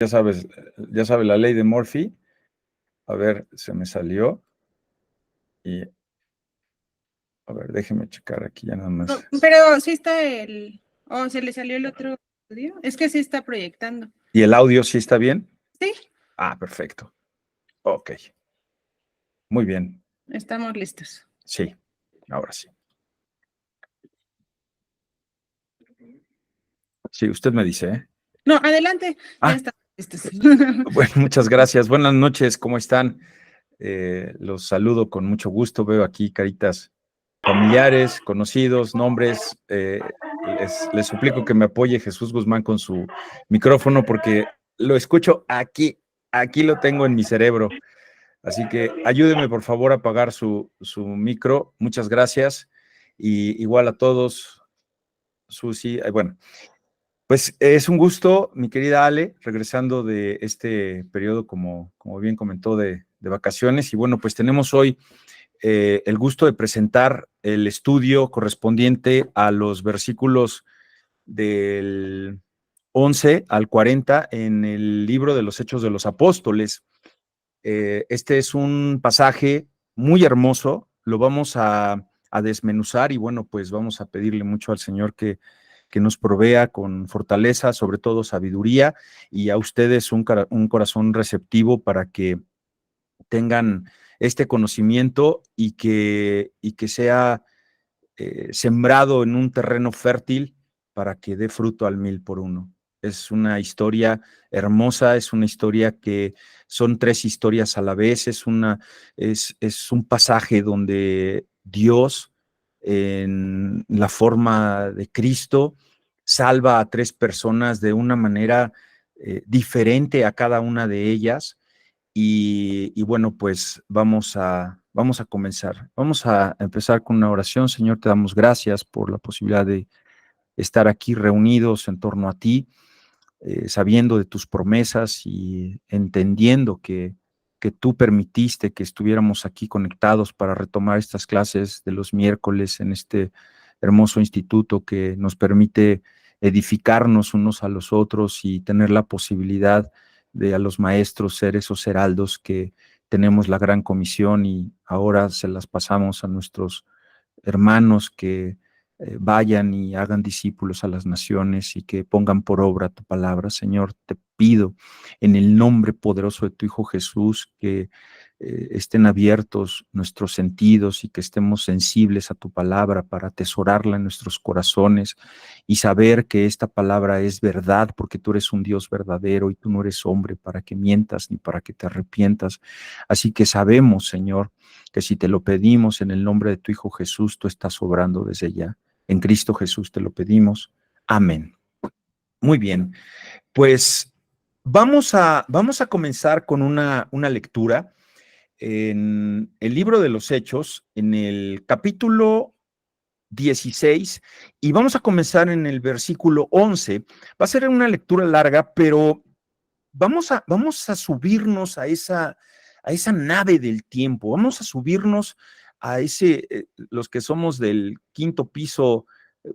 ya sabe la ley de Murphy. A ver, se me salió. Y, a ver, déjeme checar aquí ya nada más. No, pero sí está se le salió el otro audio. Es que sí está proyectando. ¿Y el audio sí está bien? Sí. Ah, perfecto. Ok. Muy bien. Estamos listos. Sí, ahora sí. Sí, usted me dice, ¿eh? No, adelante. Ya Ah, estamos listos. bueno, muchas gracias. Buenas noches, ¿cómo están? Los saludo con mucho gusto. Veo aquí caritas familiares, conocidos, nombres. Les suplico que me apoye Jesús Guzmán con su micrófono porque lo escucho aquí lo tengo en mi cerebro. Así que ayúdeme por favor a apagar su micro. Muchas gracias. Y igual a todos, Susi. Bueno, pues es un gusto, mi querida Ale, regresando de este periodo, como bien comentó, de vacaciones. Y bueno, pues tenemos hoy el gusto de presentar el estudio correspondiente a los versículos del 11 al 40 en el libro de los Hechos de los Apóstoles. Este es un pasaje muy hermoso, lo vamos a desmenuzar y bueno, pues vamos a pedirle mucho al Señor que nos provea con fortaleza, sobre todo sabiduría, y a ustedes un corazón receptivo para que tengan este conocimiento y que sea sembrado en un terreno fértil para que dé fruto al 1,000 por 1. Es una historia hermosa, es una historia que son 3 historias a la vez, es un pasaje donde Dios, en la forma de Cristo, salva a 3 personas de una manera diferente a cada una de ellas. Y bueno, pues vamos a comenzar. Vamos a empezar con una oración. Señor, te damos gracias por la posibilidad de estar aquí reunidos en torno a ti, sabiendo de tus promesas y entendiendo que tú permitiste que estuviéramos aquí conectados para retomar estas clases de los miércoles en este hermoso instituto que nos permite edificarnos unos a los otros y tener la posibilidad de a los maestros ser esos heraldos que tenemos la gran comisión y ahora se las pasamos a nuestros hermanos que vayan y hagan discípulos a las naciones y que pongan por obra tu palabra. Señor, te pido en el nombre poderoso de tu Hijo Jesús que estén abiertos nuestros sentidos y que estemos sensibles a tu palabra para atesorarla en nuestros corazones y saber que esta palabra es verdad porque tú eres un Dios verdadero y tú no eres hombre para que mientas ni para que te arrepientas. Así que sabemos, Señor, que si te lo pedimos en el nombre de tu Hijo Jesús, tú estás obrando desde ya. En Cristo Jesús te lo pedimos. Amén. Muy bien, pues vamos a comenzar con una lectura en el libro de los Hechos, en el capítulo 16, y vamos a comenzar en el versículo 11. Va a ser una lectura larga, pero vamos a subirnos a esa nave del tiempo, vamos a subirnos a los que somos del quinto piso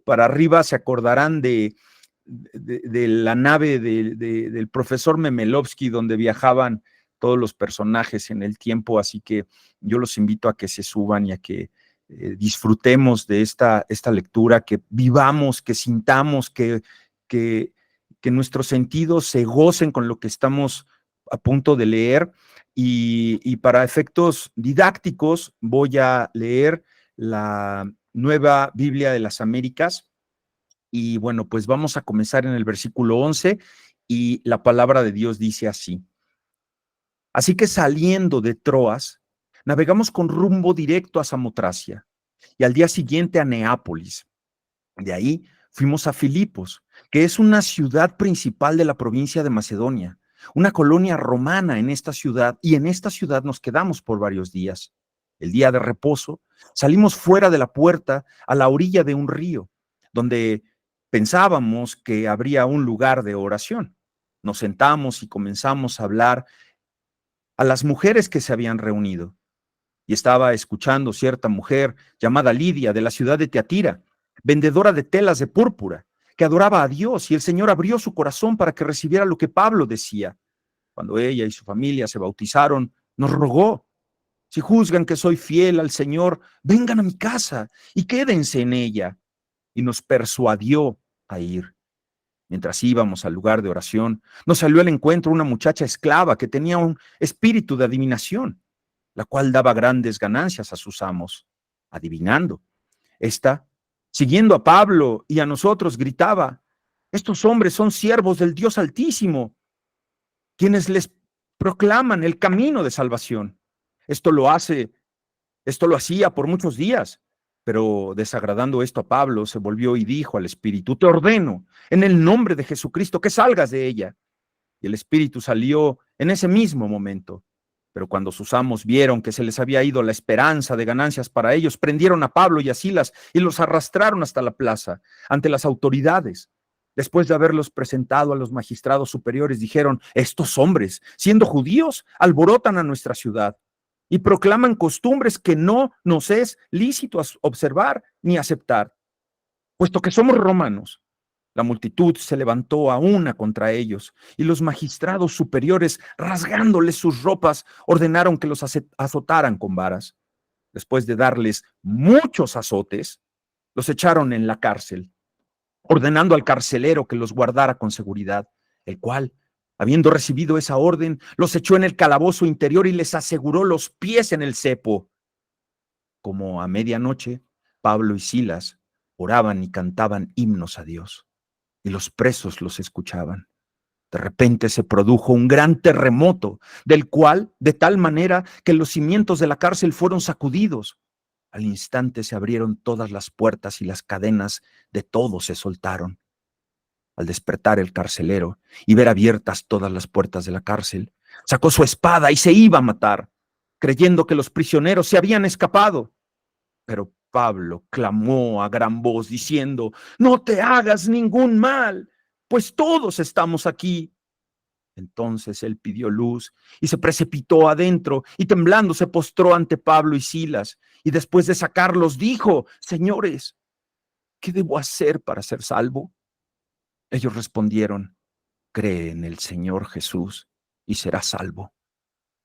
para arriba se acordarán de la nave del profesor Memelovsky, donde viajaban todos los personajes en el tiempo, así que yo los invito a que se suban y a que disfrutemos de esta lectura, que vivamos, que sintamos, que nuestros sentidos se gocen con lo que estamos a punto de leer. Y para efectos didácticos voy a leer la Nueva Biblia de las Américas. Y bueno, pues vamos a comenzar en el versículo 11 y la palabra de Dios dice así. Así que saliendo de Troas, navegamos con rumbo directo a Samotracia y al día siguiente a Neápolis. De ahí fuimos a Filipos, que es una ciudad principal de la provincia de Macedonia, una colonia romana en esta ciudad, y en esta ciudad nos quedamos por varios días. El día de reposo, salimos fuera de la puerta a la orilla de un río, donde pensábamos que habría un lugar de oración. Nos sentamos y comenzamos a hablar a las mujeres que se habían reunido. Y estaba escuchando cierta mujer llamada Lidia de la ciudad de Teatira, vendedora de telas de púrpura, que adoraba a Dios, y el Señor abrió su corazón para que recibiera lo que Pablo decía. Cuando ella y su familia se bautizaron, nos rogó: si juzgan que soy fiel al Señor, vengan a mi casa y quédense en ella. Y nos persuadió a ir. Mientras íbamos al lugar de oración, nos salió al encuentro una muchacha esclava que tenía un espíritu de adivinación, la cual daba grandes ganancias a sus amos, adivinando. Esta, siguiendo a Pablo y a nosotros, gritaba: estos hombres son siervos del Dios Altísimo, quienes les proclaman el camino de salvación. Esto lo hacía por muchos días, pero desagradando esto a Pablo, se volvió y dijo al espíritu: te ordeno, en el nombre de Jesucristo, que salgas de ella. Y el espíritu salió en ese mismo momento. Pero cuando sus amos vieron que se les había ido la esperanza de ganancias para ellos, prendieron a Pablo y a Silas y los arrastraron hasta la plaza, ante las autoridades. Después de haberlos presentado a los magistrados superiores, dijeron: estos hombres, siendo judíos, alborotan a nuestra ciudad y proclaman costumbres que no nos es lícito observar ni aceptar, puesto que somos romanos. La multitud se levantó a una contra ellos, y los magistrados superiores, rasgándoles sus ropas, ordenaron que los azotaran con varas. Después de darles muchos azotes, los echaron en la cárcel, ordenando al carcelero que los guardara con seguridad, el cual, habiendo recibido esa orden, los echó en el calabozo interior y les aseguró los pies en el cepo. Como a medianoche, Pablo y Silas oraban y cantaban himnos a Dios, y los presos los escuchaban. De repente se produjo un gran terremoto, del cual, de tal manera que los cimientos de la cárcel fueron sacudidos. Al instante se abrieron todas las puertas y las cadenas de todos se soltaron. Al despertar el carcelero y ver abiertas todas las puertas de la cárcel, sacó su espada y se iba a matar, creyendo que los prisioneros se habían escapado. Pero Pablo clamó a gran voz diciendo: no te hagas ningún mal, pues todos estamos aquí. Entonces él pidió luz y se precipitó adentro y temblando se postró ante Pablo y Silas, y después de sacarlos dijo: señores, ¿qué debo hacer para ser salvo? Ellos respondieron: cree en el Señor Jesús y serás salvo,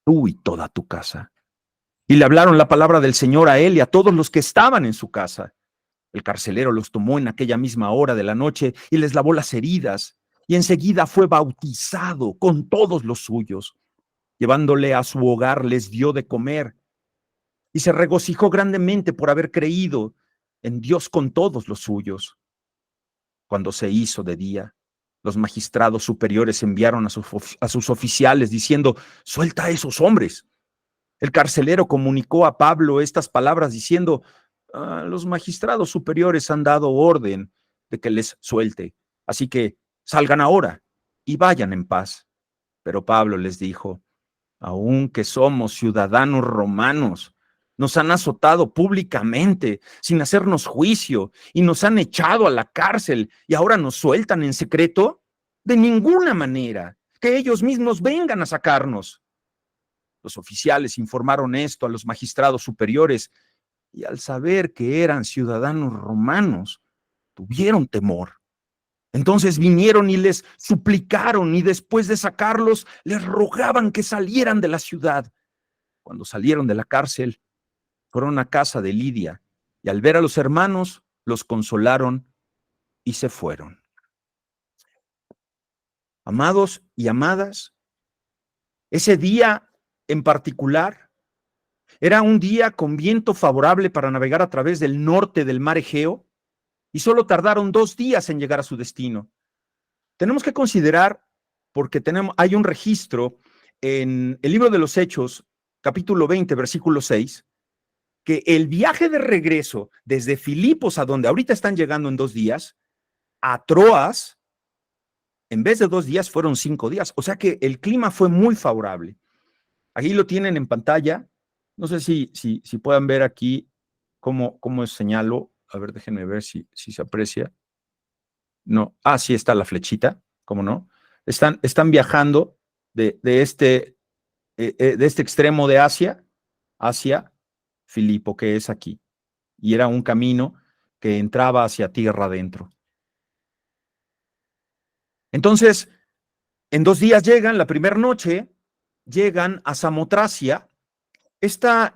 tú y toda tu casa. Y le hablaron la palabra del Señor a él y a todos los que estaban en su casa. El carcelero los tomó en aquella misma hora de la noche y les lavó las heridas, y enseguida fue bautizado con todos los suyos. Llevándole a su hogar les dio de comer, y se regocijó grandemente por haber creído en Dios con todos los suyos. Cuando se hizo de día, los magistrados superiores enviaron a sus oficiales diciendo: suelta a esos hombres. El carcelero comunicó a Pablo estas palabras diciendo: los magistrados superiores han dado orden de que les suelte, así que salgan ahora y vayan en paz. Pero Pablo les dijo: aunque somos ciudadanos romanos, nos han azotado públicamente sin hacernos juicio y nos han echado a la cárcel y ahora nos sueltan en secreto. De ninguna manera, que ellos mismos vengan a sacarnos. Los oficiales informaron esto a los magistrados superiores y al saber que eran ciudadanos romanos, tuvieron temor. Entonces vinieron y les suplicaron, y después de sacarlos, les rogaban que salieran de la ciudad. Cuando salieron de la cárcel, fueron a casa de Lidia, y al ver a los hermanos, los consolaron y se fueron. Amados y amadas, ese día en particular era un día con viento favorable para navegar a través del norte del mar Egeo, y solo tardaron 2 días en llegar a su destino. Tenemos que considerar, porque hay un registro en el libro de los Hechos, capítulo 20, versículo 6, que el viaje de regreso desde Filipos, a donde ahorita están llegando en 2 días, a Troas, en vez de 2 días, fueron 5 días. O sea que el clima fue muy favorable. Ahí lo tienen en pantalla. No sé si puedan ver aquí cómo señalo. A ver, déjenme ver si se aprecia. No, sí está la flechita, ¿cómo no? Están viajando de este extremo de Asia hacia Filipo, que es aquí. Y era un camino que entraba hacia tierra adentro. Entonces, en 2 días llegan, la primera noche, llegan a Samotracia. Esta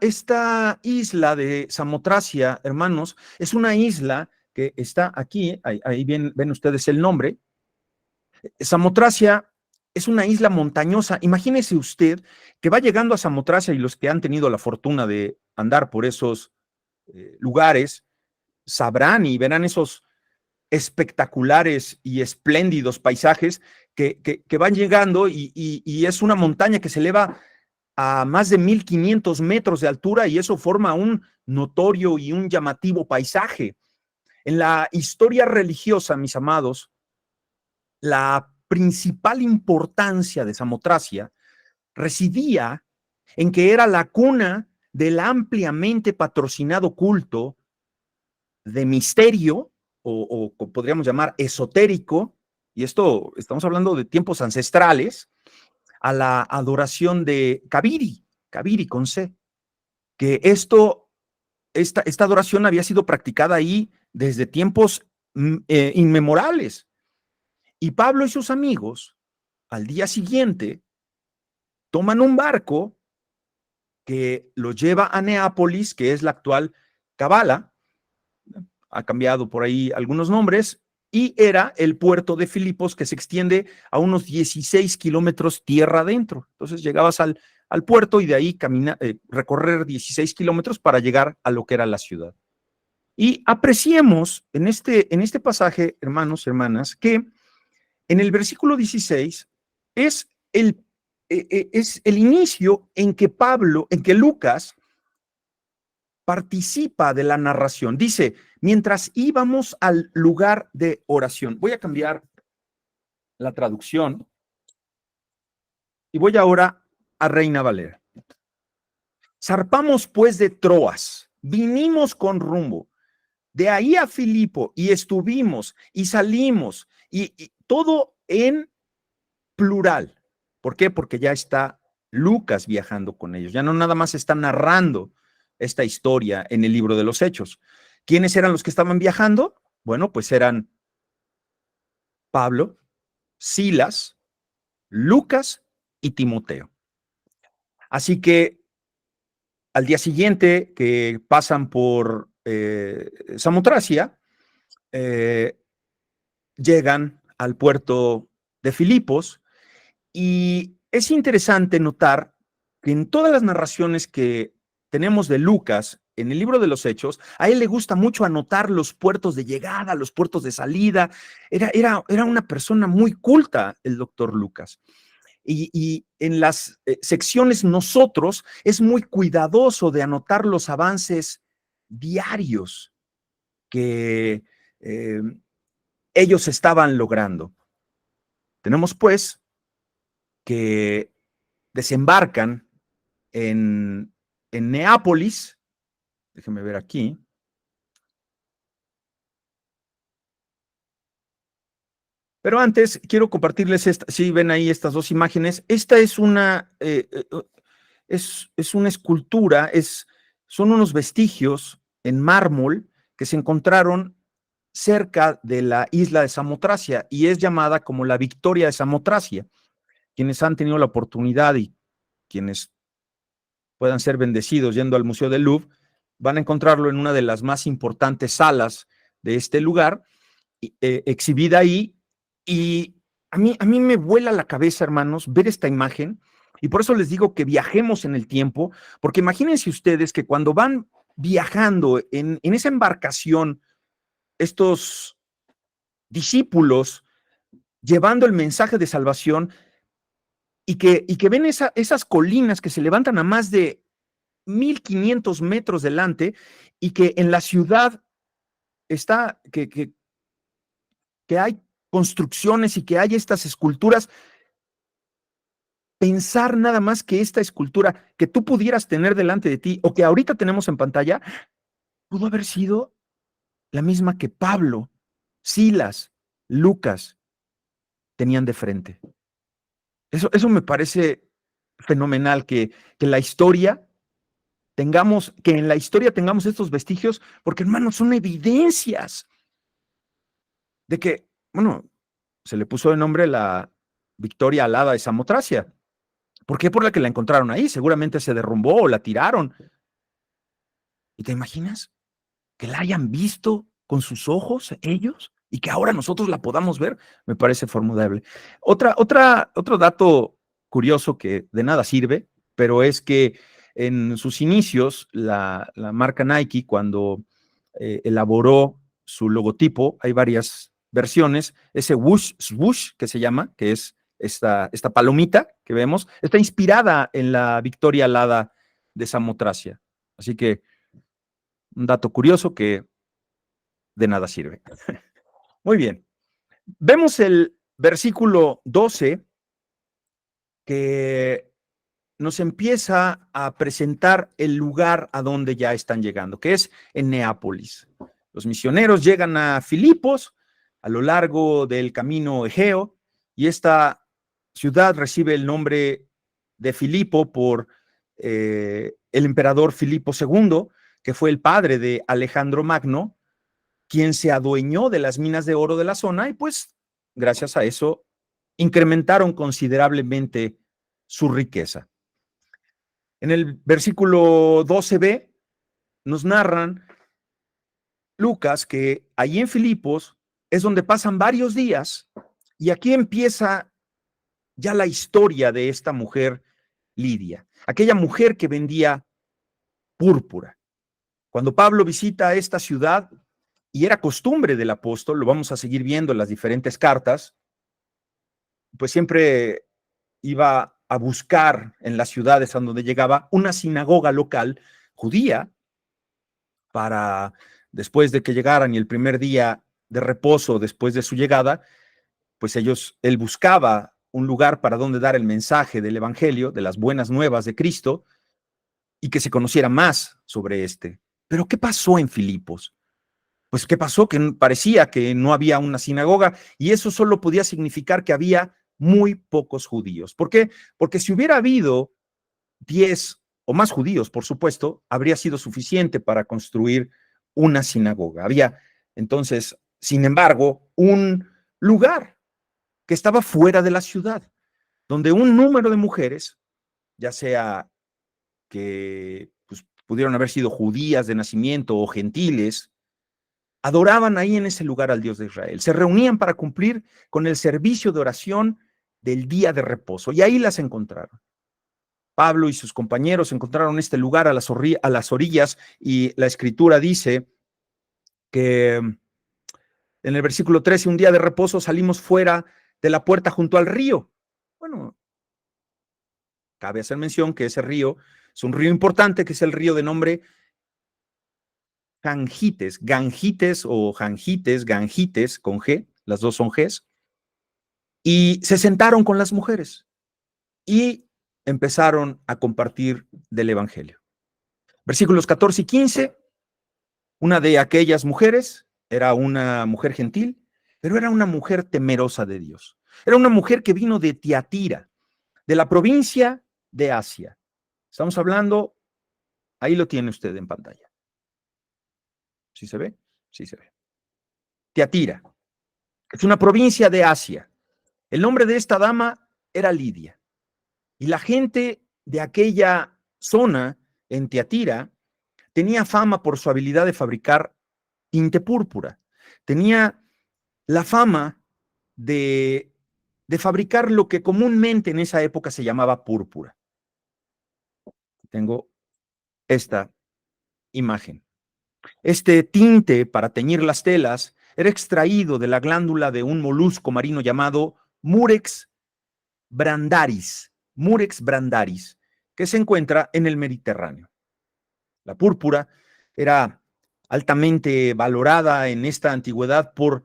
isla de Samotracia, hermanos, es una isla que está aquí, ahí ven ustedes el nombre. Samotracia es una isla montañosa. Imagínese usted que va llegando a Samotracia, y los que han tenido la fortuna de andar por esos lugares sabrán y verán esos espectaculares y espléndidos paisajes que van llegando, y es una montaña que se eleva a más de 1500 metros de altura, y eso forma un notorio y un llamativo paisaje. En la historia religiosa, mis amados, la principal importancia de Samotracia residía en que era la cuna del ampliamente patrocinado culto de misterio, o podríamos llamar esotérico, y esto estamos hablando de tiempos ancestrales, a la adoración de Kaviri con C, que esta adoración había sido practicada ahí desde tiempos inmemorables. Y Pablo y sus amigos, al día siguiente, toman un barco que los lleva a Neápolis, que es la actual Kabala, ha cambiado por ahí algunos nombres, y era el puerto de Filipos, que se extiende a unos 16 kilómetros tierra adentro. Entonces llegabas al puerto, y de ahí recorrer 16 kilómetros para llegar a lo que era la ciudad. Y apreciemos en este pasaje, hermanos, hermanas, que en el versículo 16 es es el inicio en que Lucas participa de la narración. Dice, mientras íbamos al lugar de oración. Voy a cambiar la traducción y voy ahora a Reina Valera. Zarpamos pues de Troas, vinimos con rumbo, de ahí a Filipo, y estuvimos y salimos, y todo en plural. ¿Por qué? Porque ya está Lucas viajando con ellos, ya no nada más está narrando esta historia en el libro de los Hechos. ¿Quiénes eran los que estaban viajando? Bueno, pues eran Pablo, Silas, Lucas y Timoteo. Así que al día siguiente que pasan por Samotracia, llegan al puerto de Filipos, y es interesante notar que en todas las narraciones que tenemos de Lucas en el libro de los Hechos, a él le gusta mucho anotar los puertos de llegada, los puertos de salida. Era una persona muy culta el doctor Lucas. Y en las secciones nosotros es muy cuidadoso de anotar los avances diarios que ellos estaban logrando. Tenemos pues que desembarcan en Neápolis. Déjenme ver aquí. Pero antes quiero compartirles si ven ahí estas dos imágenes. Esta es es una escultura, son unos vestigios en mármol que se encontraron cerca de la isla de Samotracia, y es llamada como la Victoria de Samotracia. Quienes han tenido la oportunidad y quienes puedan ser bendecidos yendo al Museo del Louvre, van a encontrarlo en una de las más importantes salas de este lugar, exhibida ahí, y a mí me vuela la cabeza, hermanos, ver esta imagen, y por eso les digo que viajemos en el tiempo, porque imagínense ustedes que cuando van viajando en esa embarcación, estos discípulos llevando el mensaje de salvación, y que ven esas colinas que se levantan a más de 1500 metros delante, y que en la ciudad está, que hay construcciones y que hay estas esculturas. Pensar nada más que esta escultura que tú pudieras tener delante de ti, o que ahorita tenemos en pantalla, pudo haber sido la misma que Pablo, Silas, Lucas tenían de frente. Eso me parece fenomenal, que en la historia tengamos estos vestigios, porque, hermanos, son evidencias de que, bueno, se le puso de nombre la Victoria Alada de Samotracia. ¿Por qué? Por la que la encontraron ahí. Seguramente se derrumbó o la tiraron. ¿Y te imaginas que la hayan visto con sus ojos ellos y que ahora nosotros la podamos ver? Me parece formidable. Otro dato curioso que de nada sirve, pero es que en sus inicios la marca Nike, cuando elaboró su logotipo, hay varias versiones, ese whoosh, swoosh que se llama, que es esta palomita que vemos, está inspirada en la Victoria Alada de Samotracia. Así que un dato curioso que de nada sirve. Muy bien. Vemos el versículo 12 que nos empieza a presentar el lugar a donde ya están llegando, que es en Neápolis. Los misioneros llegan a Filipos a lo largo del camino Egeo y esta ciudad recibe el nombre de Filipo por el emperador Filipo II, que fue el padre de Alejandro Magno, quien se adueñó de las minas de oro de la zona y pues gracias a eso incrementaron considerablemente su riqueza. En el versículo 12b nos narran Lucas que allí en Filipos es donde pasan varios días y aquí empieza ya la historia de esta mujer Lidia, aquella mujer que vendía púrpura. Cuando Pablo visita esta ciudad, y era costumbre del apóstol, lo vamos a seguir viendo en las diferentes cartas, pues siempre iba a buscar en las ciudades a donde llegaba una sinagoga local judía para, después de que llegaran y el primer día de reposo después de su llegada, pues él buscaba un lugar para donde dar el mensaje del evangelio, de las buenas nuevas de Cristo, y que se conociera más sobre este. Pero ¿qué pasó en Filipos? Pues ¿qué pasó? Que parecía que no había una sinagoga y eso solo podía significar que había muy pocos judíos. ¿Por qué? Porque si hubiera habido 10 o más judíos, por supuesto, habría sido suficiente para construir una sinagoga. Había entonces, sin embargo, un lugar que estaba fuera de la ciudad, donde un número de mujeres, ya sea que pues, pudieron haber sido judías de nacimiento o gentiles, adoraban ahí en ese lugar al Dios de Israel. Se reunían para cumplir con el servicio de oración del día de reposo y ahí las encontraron. Pablo y sus compañeros encontraron este lugar a las orillas y la escritura dice que en el versículo 13, un día de reposo salimos fuera de la puerta junto al río. Bueno, cabe hacer mención que ese río es un río importante, que es el río de nombre Gangites o Gangites con G, las dos son Gs, y se sentaron con las mujeres y empezaron a compartir del evangelio. Versículos 14 y 15, una de aquellas mujeres era una mujer gentil, pero era una mujer temerosa de Dios. Era una mujer que vino de Tiatira, de la provincia de Asia. Estamos hablando, ahí lo tiene usted en pantalla. ¿Sí se ve? Sí se ve. Tiatira, es una provincia de Asia. El nombre de esta dama era Lidia. Y la gente de aquella zona en Tiatira tenía fama por su habilidad de fabricar tinte púrpura. Tenía la fama de, de fabricar lo que comúnmente en esa época se llamaba púrpura. Tengo esta imagen. Este tinte para teñir las telas era extraído de la glándula de un molusco marino llamado Murex brandaris, que se encuentra en el Mediterráneo. La púrpura era altamente valorada en esta antigüedad por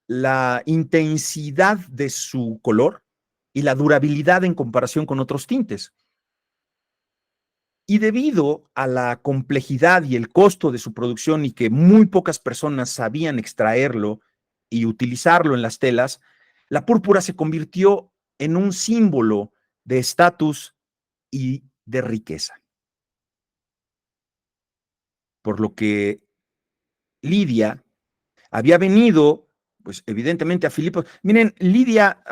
la intensidad de su color y la durabilidad en comparación con otros tintes. Y debido a la complejidad y el costo de su producción y que muy pocas personas sabían extraerlo y utilizarlo en las telas, la púrpura se convirtió en un símbolo de estatus y de riqueza. Por lo que Lidia había venido pues evidentemente a Filipos. Miren, Lidia,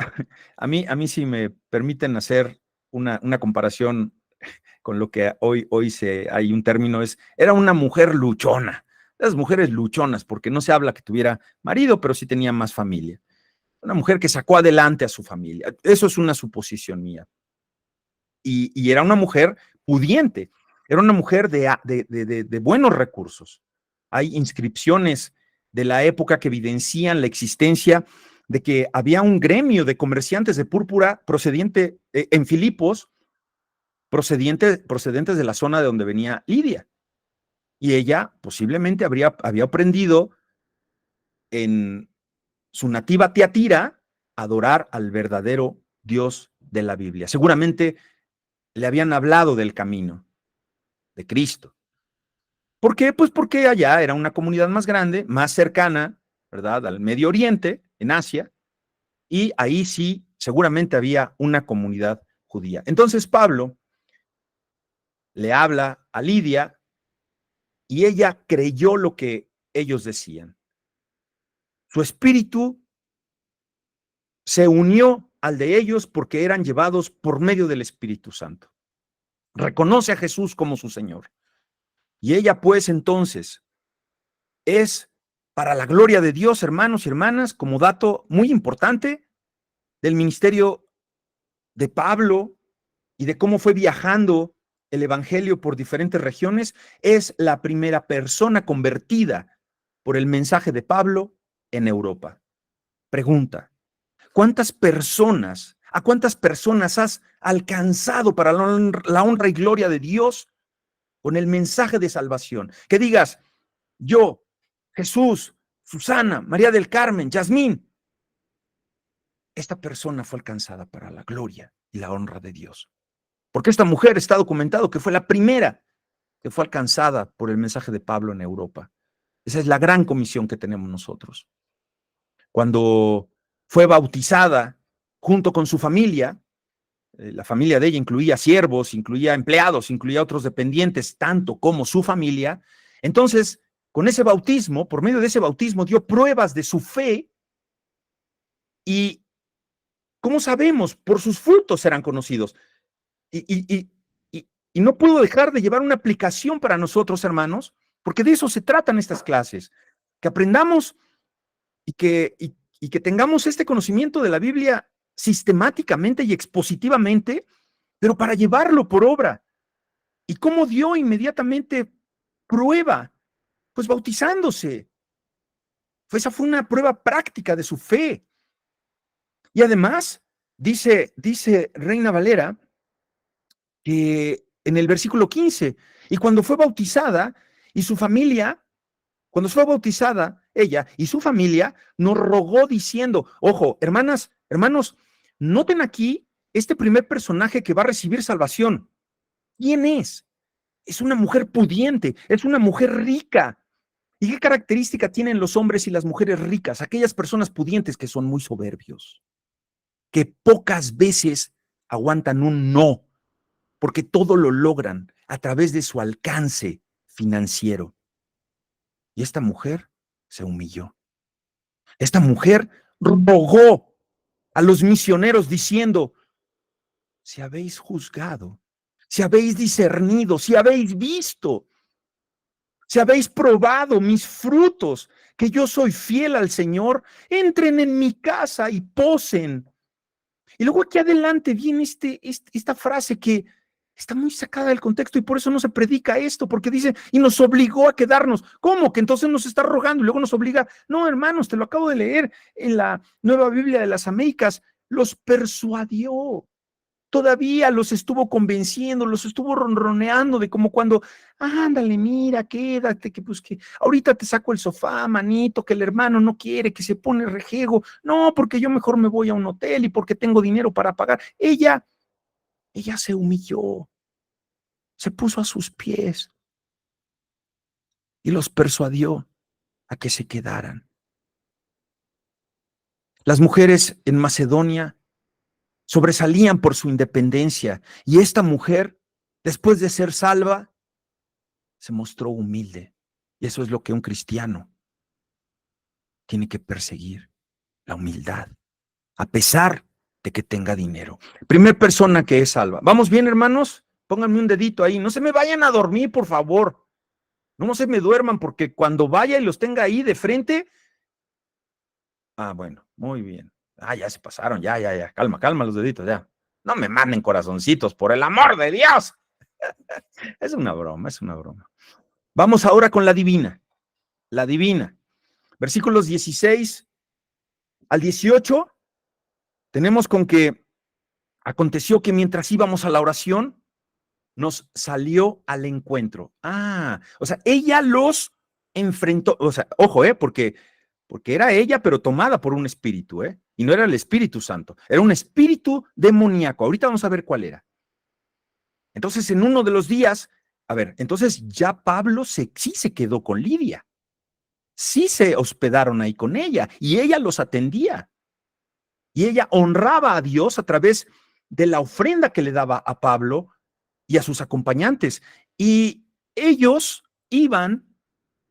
a mí si me permiten hacer una comparación con lo que hoy hay un término, era una mujer luchona, las mujeres luchonas, porque no se habla que tuviera marido, pero sí tenía más familia. Una mujer que sacó adelante a su familia. Eso es una suposición mía. Y era una mujer pudiente, era una mujer de buenos recursos. Hay inscripciones de la época que evidencian la existencia de que había un gremio de comerciantes de púrpura procediente en Filipos, procedentes de la zona de donde venía Lidia. Y ella posiblemente había aprendido en su nativa Tiatira a adorar al verdadero Dios de la Biblia. Seguramente le habían hablado del camino de Cristo. ¿Por qué? Pues porque allá era una comunidad más grande, más cercana, ¿verdad?, al Medio Oriente, en Asia, y ahí sí seguramente había una comunidad judía. Entonces Pablo le habla a Lidia y ella creyó lo que ellos decían. Su espíritu se unió al de ellos porque eran llevados por medio del Espíritu Santo. Reconoce a Jesús como su Señor. Y ella pues entonces es para la gloria de Dios, hermanos y hermanas, como dato muy importante del ministerio de Pablo y de cómo fue viajando el evangelio por diferentes regiones, es la primera persona convertida por el mensaje de Pablo en Europa. Pregunta: ¿a cuántas personas has alcanzado para la honra y gloria de Dios con el mensaje de salvación? Que digas: yo, Jesús, Susana, María del Carmen, Yasmín, esta persona fue alcanzada para la gloria y la honra de Dios. Porque esta mujer está documentado que fue la primera que fue alcanzada por el mensaje de Pablo en Europa. Esa es la gran comisión que tenemos nosotros. Cuando fue bautizada junto con su familia, la familia de ella incluía siervos, incluía empleados, incluía otros dependientes, tanto como su familia. Entonces, con ese bautismo, por medio de ese bautismo, dio pruebas de su fe. Y, ¿cómo sabemos? Por sus frutos serán conocidos. Y no puedo dejar de llevar una aplicación para nosotros, hermanos, porque de eso se tratan estas clases, que aprendamos y que tengamos este conocimiento de la Biblia sistemáticamente y expositivamente, pero para llevarlo por obra. ¿Y cómo dio inmediatamente prueba? Pues bautizándose. Esa fue una prueba práctica de su fe. Y además, dice Reina Valera, que en el versículo 15, y cuando fue bautizada y su familia, cuando fue bautizada ella y su familia, nos rogó diciendo, ojo, hermanas, hermanos, noten aquí este primer personaje que va a recibir salvación. ¿Quién es? Es una mujer pudiente, es una mujer rica. ¿Y qué característica tienen los hombres y las mujeres ricas? Aquellas personas pudientes que son muy soberbios, que pocas veces aguantan un no, porque todo lo logran a través de su alcance financiero. Y esta mujer se humilló. Esta mujer rogó a los misioneros diciendo, si habéis juzgado, si habéis discernido, si habéis visto, si habéis probado mis frutos, que yo soy fiel al Señor, entren en mi casa y posen. Y luego aquí adelante viene esta frase que está muy sacada del contexto y por eso no se predica esto, porque dice, y nos obligó a quedarnos. ¿Cómo? Que entonces nos está rogando y luego nos obliga. No, hermanos, te lo acabo de leer en la Nueva Biblia de las Américas. Los persuadió. Todavía los estuvo convenciendo, los estuvo ronroneando de como cuando, ándale, mira, quédate, que pues que ahorita te saco el sofá, manito, que el hermano no quiere, que se pone rejego. No, porque yo mejor me voy a un hotel y porque tengo dinero para pagar. Ella se humilló, se puso a sus pies y los persuadió a que se quedaran. Las mujeres en Macedonia sobresalían por su independencia y esta mujer, después de ser salva, se mostró humilde. Y eso es lo que un cristiano tiene que perseguir. la humildad, a pesar de que tenga dinero. Primer persona que es salva. ¿Vamos bien, hermanos? Pónganme un dedito ahí. No se me vayan a dormir, por favor. No se me duerman, porque cuando vaya y los tenga ahí de frente. Ah, bueno, muy bien. Ah, ya se pasaron, ya. Calma los deditos, ya. No me manden corazoncitos, por el amor de Dios. Es una broma, es una broma. Vamos ahora con la divina. La divina. Versículos 16 al 18. Tenemos con que aconteció que mientras íbamos a la oración, nos salió al encuentro. O sea, ella los enfrentó. O sea, ojo, porque era ella, pero tomada por un espíritu, y no era el Espíritu Santo, era un espíritu demoníaco. Ahorita vamos a ver cuál era. Entonces, en uno de los días, entonces ya Pablo sí se quedó con Lidia. Sí se hospedaron ahí con ella y ella los atendía. Y ella honraba a Dios a través de la ofrenda que le daba a Pablo y a sus acompañantes. Y ellos iban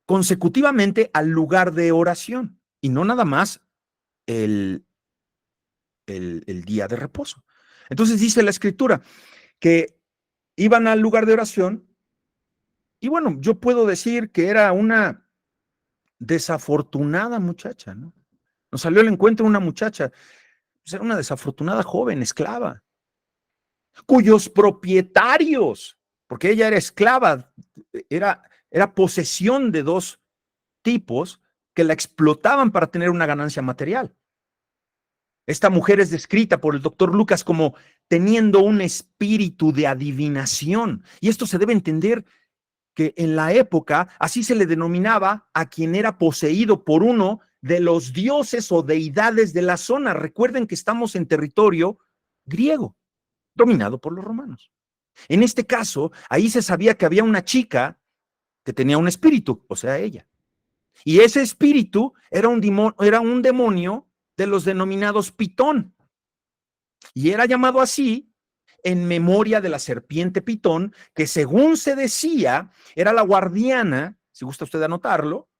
consecutivamente al lugar de oración y no nada más el día de reposo. Entonces dice la Escritura que iban al lugar de oración y bueno, yo puedo decir que era una desafortunada muchacha, ¿no? Nos salió al encuentro una muchacha, pues era una desafortunada joven, esclava, cuyos propietarios, porque ella era esclava, era posesión de dos tipos que la explotaban para tener una ganancia material. Esta mujer es descrita por el doctor Lucas como teniendo un espíritu de adivinación. Y esto se debe entender que en la época así se le denominaba a quien era poseído por uno de los dioses o deidades de la zona. Recuerden que estamos en territorio griego, dominado por los romanos. En este caso, ahí se sabía que había una chica que tenía un espíritu, o sea, ella. Y ese espíritu era un demonio de los denominados Pitón. Y era llamado así en memoria de la serpiente Pitón, que según se decía, era la guardiana, si gusta usted anotarlo,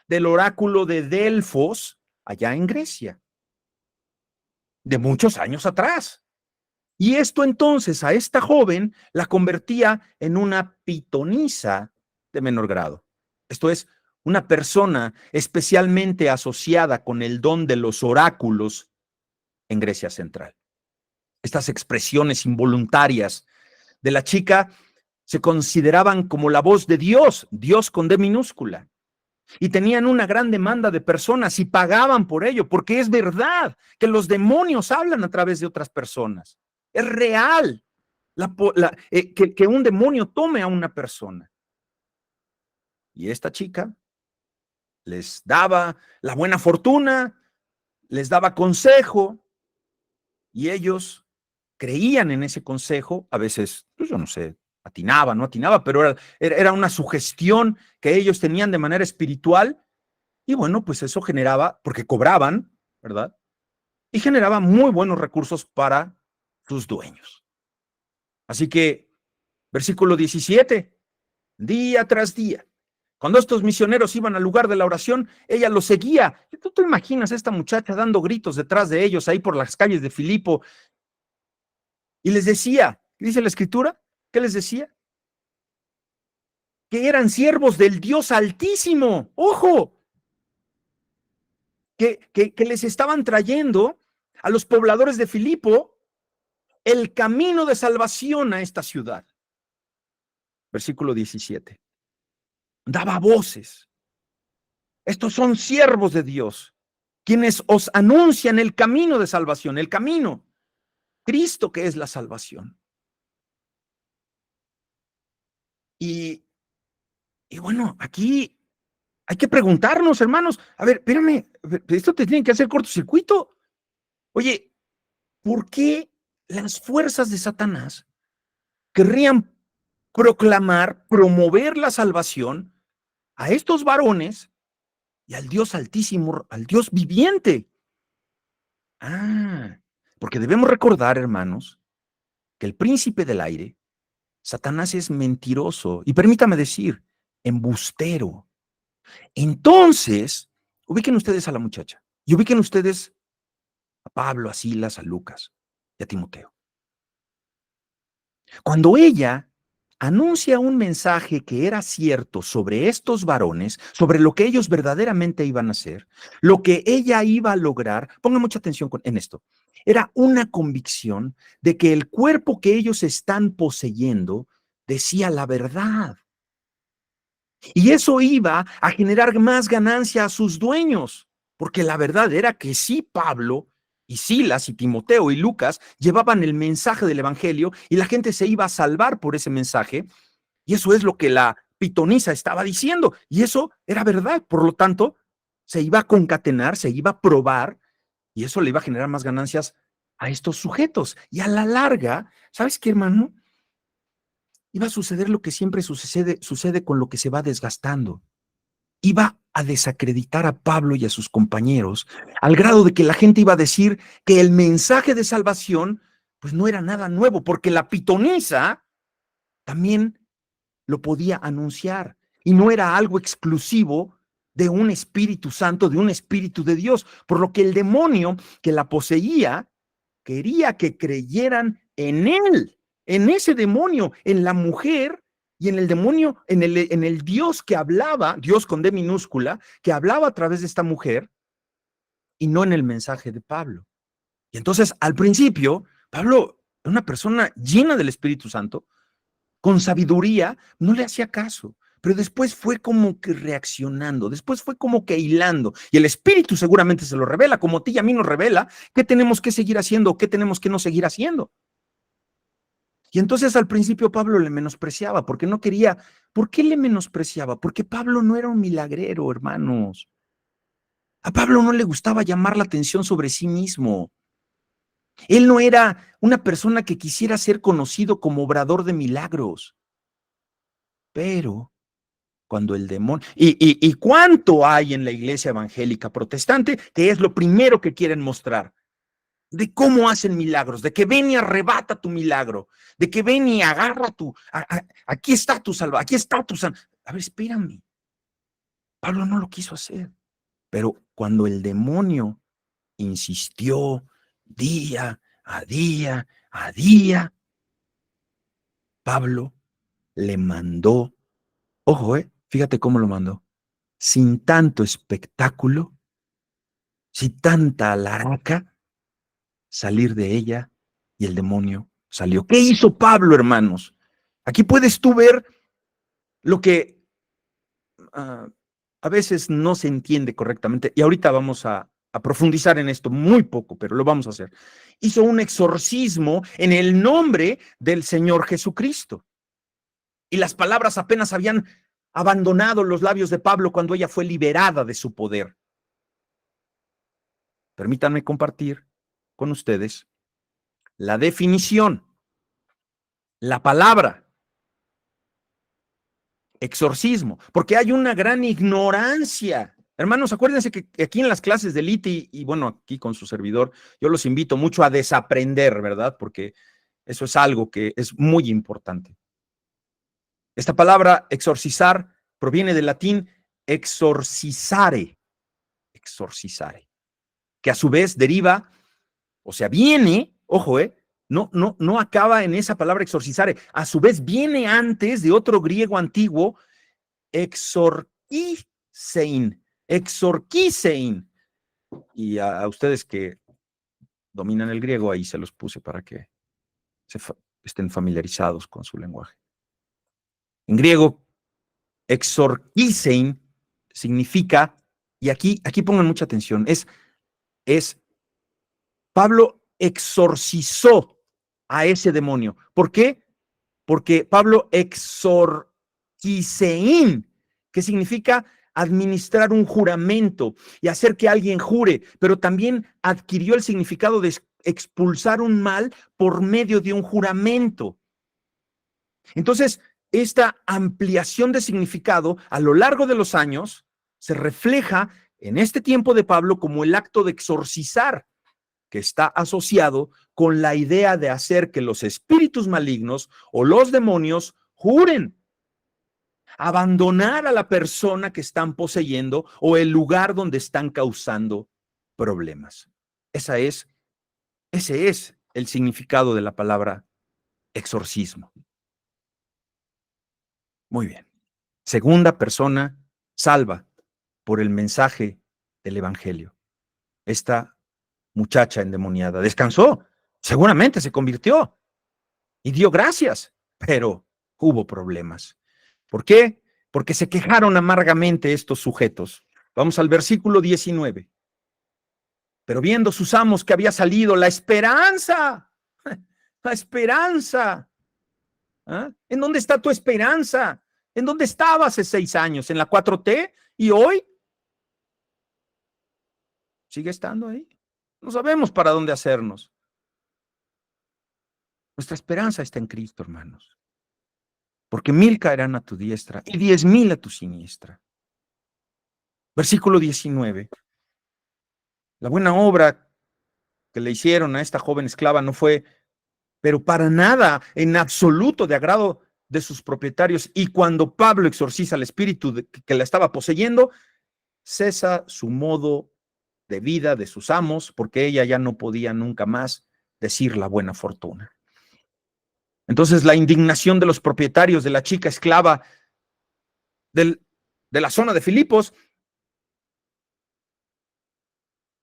del oráculo de Delfos, allá en Grecia, de muchos años atrás. Y esto entonces a esta joven la convertía en una pitonisa de menor grado. Esto es, una persona especialmente asociada con el don de los oráculos en Grecia Central. Estas expresiones involuntarias de la chica se consideraban como la voz de Dios, Dios con D minúscula. Y tenían una gran demanda de personas y pagaban por ello, porque es verdad que los demonios hablan a través de otras personas. Es real que un demonio tome a una persona. Y esta chica les daba la buena fortuna, les daba consejo, y ellos creían en ese consejo. A veces, pues yo no sé, atinaba, no atinaba, pero era una sugestión que ellos tenían de manera espiritual. Y bueno, pues eso generaba, porque cobraban, ¿verdad? Y generaba muy buenos recursos para sus dueños. Así que, versículo 17, día tras día, cuando estos misioneros iban al lugar de la oración, ella los seguía. ¿Tú te imaginas a esta muchacha dando gritos detrás de ellos ahí por las calles de Filipo? Y les decía, dice la Escritura, ¿qué les decía? Que eran siervos del Dios Altísimo. ¡Ojo! Que les estaban trayendo a los pobladores de Filipo el camino de salvación a esta ciudad. Versículo 17. Daba voces. Estos son siervos de Dios, quienes os anuncian el camino de salvación, el camino, Cristo, que es la salvación. Y bueno, aquí hay que preguntarnos, hermanos, a ver, espérame, esto te tiene que hacer cortocircuito. Oye, ¿por qué las fuerzas de Satanás querrían proclamar, promover la salvación a estos varones y al Dios Altísimo, al Dios viviente? Porque debemos recordar, hermanos, que el príncipe del aire, Satanás, es mentiroso y permítame decir, embustero. Entonces, ubiquen ustedes a la muchacha y ubiquen ustedes a Pablo, a Silas, a Lucas y a Timoteo. Cuando ella anuncia un mensaje que era cierto sobre estos varones, sobre lo que ellos verdaderamente iban a hacer, lo que ella iba a lograr, ponga mucha atención en esto, era una convicción de que el cuerpo que ellos están poseyendo decía la verdad. Y eso iba a generar más ganancia a sus dueños, porque la verdad era que sí, Pablo y Silas y Timoteo y Lucas llevaban el mensaje del evangelio y la gente se iba a salvar por ese mensaje. Y eso es lo que la pitonisa estaba diciendo. Y eso era verdad. Por lo tanto, se iba a concatenar, se iba a probar y eso le iba a generar más ganancias a estos sujetos. Y a la larga, ¿sabes qué, hermano? Iba a suceder lo que siempre sucede con lo que se va desgastando. Iba a desacreditar a Pablo y a sus compañeros, al grado de que la gente iba a decir que el mensaje de salvación, pues no era nada nuevo, porque la pitonisa también lo podía anunciar y no era algo exclusivo de un Espíritu Santo, de un Espíritu de Dios, por lo que el demonio que la poseía quería que creyeran en él, en ese demonio, en la mujer y en el demonio, en el Dios que hablaba, Dios con D minúscula, que hablaba a través de esta mujer y no en el mensaje de Pablo. Y entonces, al principio, Pablo, una persona llena del Espíritu Santo, con sabiduría, no le hacía caso. Pero después fue como que reaccionando, después fue como que hilando. Y el Espíritu seguramente se lo revela, como a ti y a mí nos revela qué tenemos que seguir haciendo o qué tenemos que no seguir haciendo. Y entonces al principio Pablo le menospreciaba porque no quería. ¿Por qué le menospreciaba? Porque Pablo no era un milagrero, hermanos. A Pablo no le gustaba llamar la atención sobre sí mismo. Él no era una persona que quisiera ser conocido como obrador de milagros. Pero cuando el demonio, y cuánto hay en la iglesia evangélica protestante, que es lo primero que quieren mostrar, de cómo hacen milagros, de que ven y arrebata tu milagro, de que ven y agarra aquí está tu salvación, aquí está tu A ver, espérame. Pablo no lo quiso hacer, pero cuando el demonio insistió día a día, a día, Pablo le mandó, ojo, fíjate cómo lo mandó, sin tanto espectáculo, sin tanta alaraca, salir de ella y el demonio salió. ¿Qué hizo Pablo, hermanos? Aquí puedes tú ver lo que a veces no se entiende correctamente y ahorita vamos a profundizar en esto muy poco, pero lo vamos a hacer. Hizo un exorcismo en el nombre del Señor Jesucristo. Y las palabras apenas habían abandonado los labios de Pablo cuando ella fue liberada de su poder. Permítanme compartir con ustedes la definición, la palabra exorcismo, porque hay una gran ignorancia. Hermanos, acuérdense que aquí en las clases de Liti y bueno, aquí con su servidor, yo los invito mucho a desaprender, ¿verdad? Porque eso es algo que es muy importante. Esta palabra exorcizar proviene del latín exorcizare, que a su vez deriva, o sea, viene, ojo, no acaba en esa palabra exorcizare, a su vez viene antes de otro griego antiguo, exorquisein. Y a ustedes que dominan el griego, ahí se los puse para que estén familiarizados con su lenguaje. En griego, exorquisein significa, y aquí pongan mucha atención, es Pablo exorcizó a ese demonio. ¿Por qué? Porque Pablo exorquisein, que significa administrar un juramento y hacer que alguien jure, pero también adquirió el significado de expulsar un mal por medio de un juramento. Entonces, esta ampliación de significado a lo largo de los años se refleja en este tiempo de Pablo como el acto de exorcizar, que está asociado con la idea de hacer que los espíritus malignos o los demonios juren, abandonar a la persona que están poseyendo o el lugar donde están causando problemas. Esa es Ese es el significado de la palabra exorcismo. Muy bien. Segunda persona salva por el mensaje del evangelio. Esta muchacha endemoniada descansó, seguramente se convirtió y dio gracias, pero hubo problemas. ¿Por qué? Porque se quejaron amargamente estos sujetos. Vamos al versículo 19. Pero viendo sus amos que había salido la esperanza, ¿ah? ¿En dónde está tu esperanza? ¿En dónde estaba hace 6 años? ¿En la 4T? ¿Y hoy? ¿Sigue estando ahí? No sabemos para dónde hacernos. Nuestra esperanza está en Cristo, hermanos. Porque 1000 caerán a tu diestra y 10,000 a tu siniestra. Versículo 19. La buena obra que le hicieron a esta joven esclava no fue, pero para nada, en absoluto, de agrado de sus propietarios. Y cuando Pablo exorciza al espíritu que la estaba poseyendo, cesa su modo de vida de sus amos, porque ella ya no podía nunca más decir la buena fortuna. Entonces la indignación de los propietarios de la chica esclava de la zona de Filipos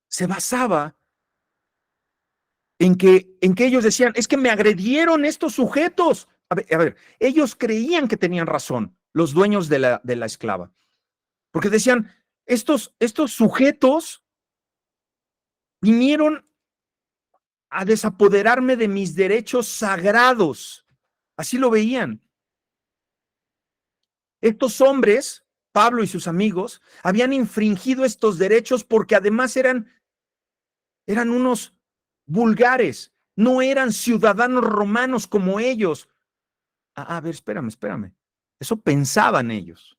se basaba en que ellos decían, es que me agredieron estos sujetos. A ver, ellos creían que tenían razón, los dueños de la esclava, porque decían, estos sujetos vinieron a desapoderarme de mis derechos sagrados. Así lo veían. Estos hombres, Pablo y sus amigos, habían infringido estos derechos porque además eran unos vulgares, no eran ciudadanos romanos como ellos. A ver, espérame. Eso pensaban ellos,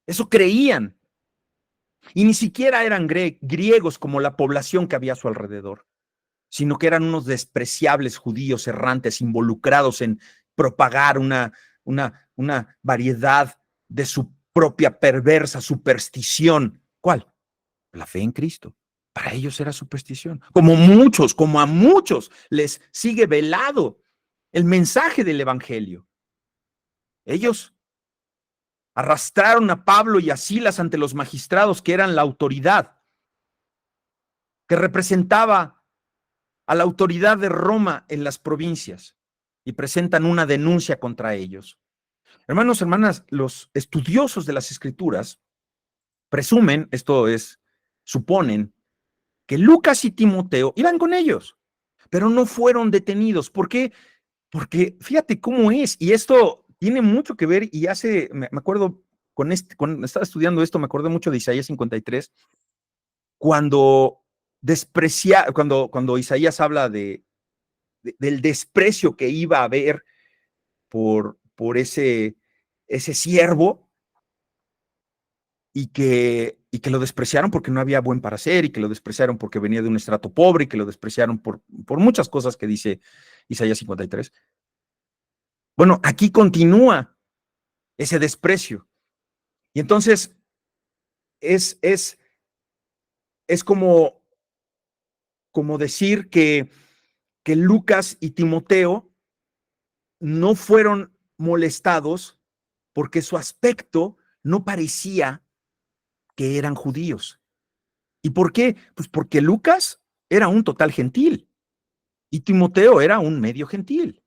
eso creían. Y ni siquiera eran griegos como la población que había a su alrededor, sino que eran unos despreciables judíos errantes involucrados en propagar una variedad de su propia perversa superstición. ¿Cuál? La fe en Cristo. Para ellos era superstición. Como a muchos les sigue velado el mensaje del evangelio. Ellos arrastraron a Pablo y a Silas ante los magistrados, que eran la autoridad, que representaba a la autoridad de Roma en las provincias, y presentan una denuncia contra ellos. Hermanos, hermanas, los estudiosos de las Escrituras presumen, suponen, que Lucas y Timoteo iban con ellos, pero no fueron detenidos. ¿Por qué? Porque fíjate cómo es, y esto tiene mucho que ver, y me acuerdo, cuando estaba estudiando esto, me acordé mucho de Isaías 53, cuando Isaías habla del desprecio que iba a haber por ese siervo, y que lo despreciaron porque no había buen parecer, y que lo despreciaron porque venía de un estrato pobre, y que lo despreciaron por muchas cosas que dice Isaías 53. Bueno, aquí continúa ese desprecio. Y entonces es como decir que Lucas y Timoteo no fueron molestados porque su aspecto no parecía que eran judíos. ¿Y por qué? Pues porque Lucas era un total gentil y Timoteo era un medio gentil.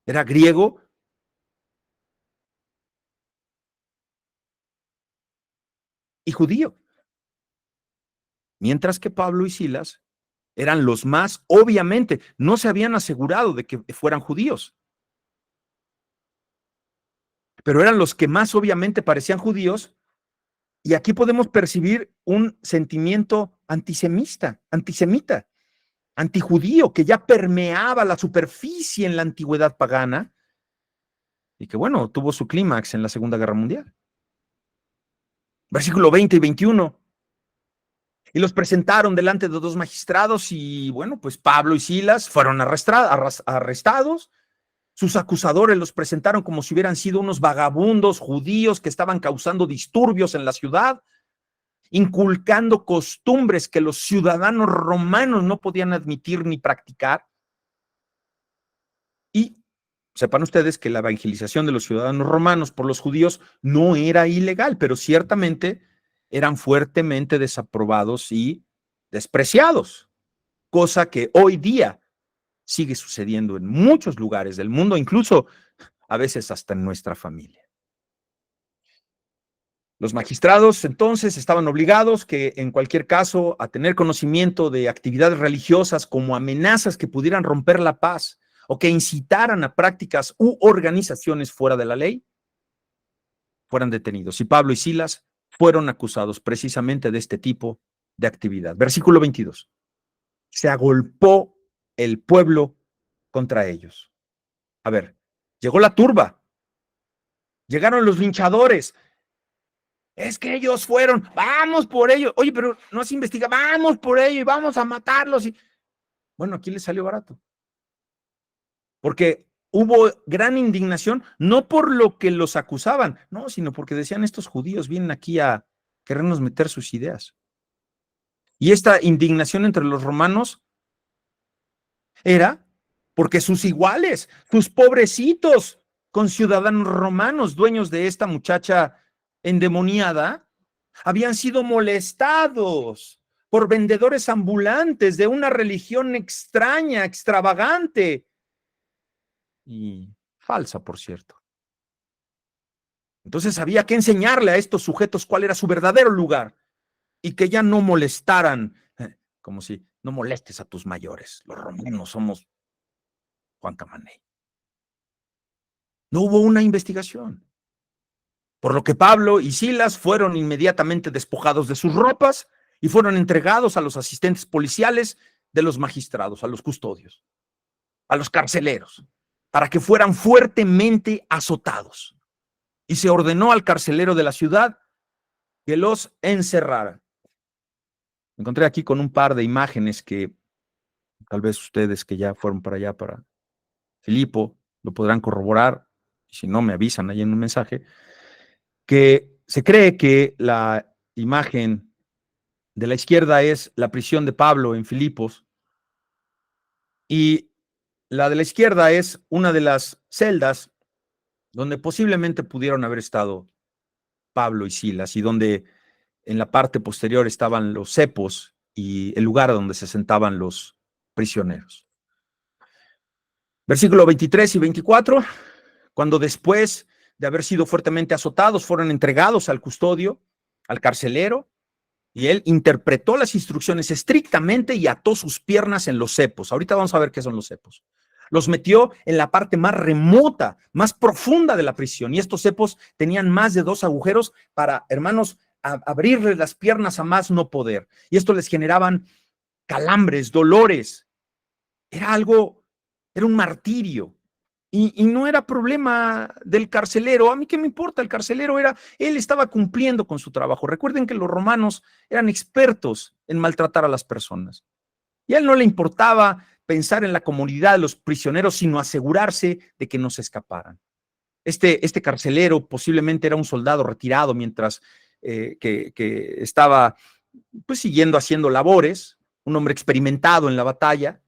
Era griego y judío. Mientras que Pablo y Silas eran los más, obviamente, no se habían asegurado de que fueran judíos, pero eran los que más obviamente parecían judíos. Y aquí podemos percibir un sentimiento antisemita, antijudío, que ya permeaba la superficie en la antigüedad pagana y que, bueno, tuvo su clímax en la Segunda Guerra Mundial. Versículo 20 y 21. Y los presentaron delante de 2 magistrados y, bueno, pues Pablo y Silas fueron arrestados. Sus acusadores los presentaron como si hubieran sido unos vagabundos judíos que estaban causando disturbios en la ciudad. inculcando costumbres que los ciudadanos romanos no podían admitir ni practicar. Y sepan ustedes que la evangelización de los ciudadanos romanos por los judíos no era ilegal, pero ciertamente eran fuertemente desaprobados y despreciados, cosa que hoy día sigue sucediendo en muchos lugares del mundo, incluso a veces hasta en nuestra familia. Los magistrados entonces estaban obligados que en cualquier caso a tener conocimiento de actividades religiosas como amenazas que pudieran romper la paz o que incitaran a prácticas u organizaciones fuera de la ley, fueran detenidos. Y Pablo y Silas fueron acusados precisamente de este tipo de actividad. Versículo 22. Se agolpó el pueblo contra ellos. A ver, llegó la turba, llegaron los linchadores. Es que ellos fueron, vamos por ellos. Oye, pero no se investiga, vamos por ellos y vamos a matarlos. Y... Bueno, aquí les salió barato. Porque hubo gran indignación, no por lo que los acusaban, no, sino porque decían, estos judíos vienen aquí a querernos meter sus ideas. Y esta indignación entre los romanos era porque sus iguales, sus pobrecitos conciudadanos romanos, dueños de esta muchacha endemoniada, habían sido molestados por vendedores ambulantes de una religión extraña, extravagante y falsa, por cierto. Entonces había que enseñarle a estos sujetos cuál era su verdadero lugar y que ya no molestaran, como si no molestes a tus mayores. Los romanos somos Juan Camaney. No hubo una investigación. Por lo que Pablo y Silas fueron inmediatamente despojados de sus ropas y fueron entregados a los asistentes policiales de los magistrados, a los custodios, a los carceleros, para que fueran fuertemente azotados. Y se ordenó al carcelero de la ciudad que los encerrara. Me encontré aquí con un par de imágenes que tal vez ustedes que ya fueron para allá, para Filipo, lo podrán corroborar. Si no, me avisan ahí en un mensaje. Que se cree que la imagen de la izquierda es la prisión de Pablo en Filipos y la de la izquierda es una de las celdas donde posiblemente pudieron haber estado Pablo y Silas y donde en la parte posterior estaban los cepos y el lugar donde se sentaban los prisioneros. Versículo 23 y 24, cuando después de haber sido fuertemente azotados, fueron entregados al custodio, al carcelero, y él interpretó las instrucciones estrictamente y ató sus piernas en los cepos. Ahorita vamos a ver qué son los cepos. Los metió en la parte más remota, más profunda de la prisión, y estos cepos tenían más de 2 agujeros para, hermanos, abrirles las piernas a más no poder. Y esto les generaban calambres, dolores. Era un martirio. Y no era problema del carcelero. A mí qué me importa, el carcelero él estaba cumpliendo con su trabajo. Recuerden que los romanos eran expertos en maltratar a las personas. Y a él no le importaba pensar en la comunidad de los prisioneros, sino asegurarse de que no se escaparan. Este carcelero posiblemente era un soldado retirado mientras que estaba pues siguiendo haciendo labores, un hombre experimentado en la batalla.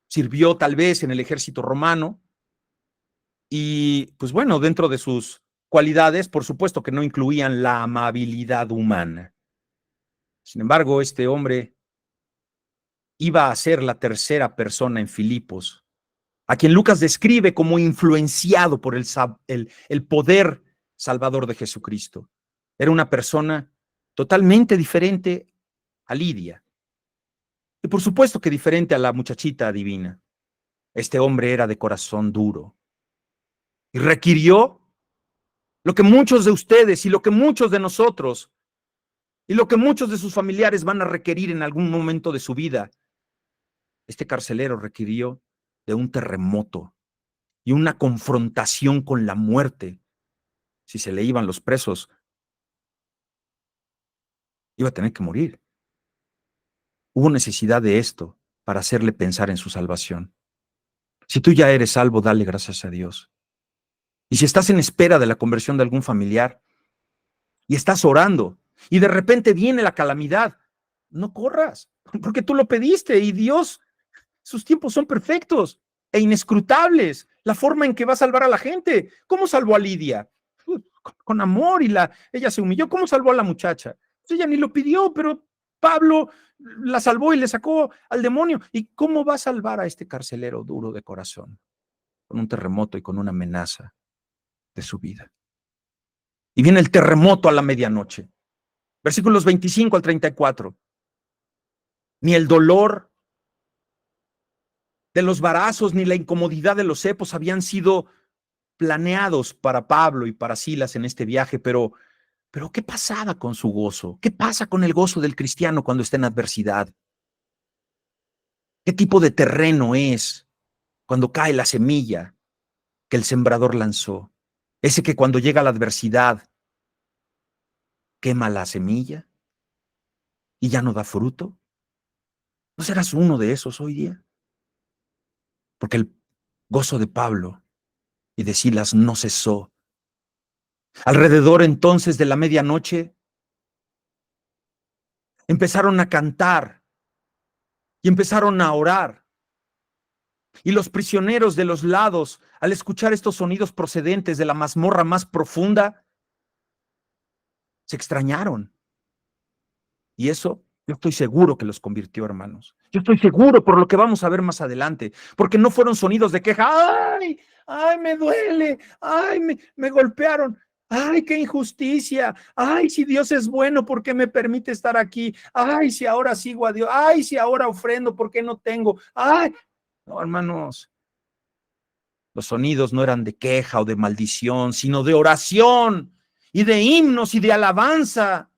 Sirvió tal vez en el ejército romano y pues bueno, dentro de sus cualidades, por supuesto que no incluían la amabilidad humana. Sin embargo, este hombre iba a ser la tercera persona en Filipos, a quien Lucas describe como influenciado por el poder salvador de Jesucristo. Era una persona totalmente diferente a Lidia. Y por supuesto que diferente a la muchachita divina. Este hombre era de corazón duro y requirió lo que muchos de ustedes y lo que muchos de nosotros y lo que muchos de sus familiares van a requerir en algún momento de su vida. Este carcelero requirió de un terremoto y una confrontación con la muerte. Si se le iban los presos, iba a tener que morir. Hubo necesidad de esto para hacerle pensar en su salvación. Si tú ya eres salvo, dale gracias a Dios. Y si estás en espera de la conversión de algún familiar y estás orando y de repente viene la calamidad, no corras, porque tú lo pediste y Dios, sus tiempos son perfectos e inescrutables. La forma en que va a salvar a la gente. ¿Cómo salvó a Lidia? Con amor, y ella se humilló. ¿Cómo salvó a la muchacha? Pues ella ni lo pidió, pero Pablo la salvó y le sacó al demonio. ¿Y cómo va a salvar a este carcelero duro de corazón? Con un terremoto y con una amenaza de su vida. Y viene el terremoto a la medianoche. Versículos 25 al 34. Ni el dolor de los varazos ni la incomodidad de los cepos habían sido planeados para Pablo y para Silas en este viaje, pero ¿qué pasaba con su gozo? ¿Qué pasa con el gozo del cristiano cuando está en adversidad? ¿Qué tipo de terreno es cuando cae la semilla que el sembrador lanzó? Ese que cuando llega la adversidad quema la semilla y ya no da fruto. ¿No serás uno de esos hoy día? Porque el gozo de Pablo y de Silas no cesó. Alrededor entonces de la medianoche empezaron a cantar y empezaron a orar. Y los prisioneros de los lados, al escuchar estos sonidos procedentes de la mazmorra más profunda, se extrañaron. Y eso yo estoy seguro que los convirtió, hermanos. Yo estoy seguro por lo que vamos a ver más adelante, porque no fueron sonidos de queja. ¡Ay! ¡Ay, me duele! ¡Ay, me golpearon! ¡Ay, qué injusticia! ¡Ay, si Dios es bueno, ¿por qué me permite estar aquí? ¡Ay, si ahora sigo a Dios! ¡Ay, si ahora ofrendo, ¿por qué no tengo? ¡Ay! No, hermanos, los sonidos no eran de queja o de maldición, sino de oración y de himnos y de alabanza.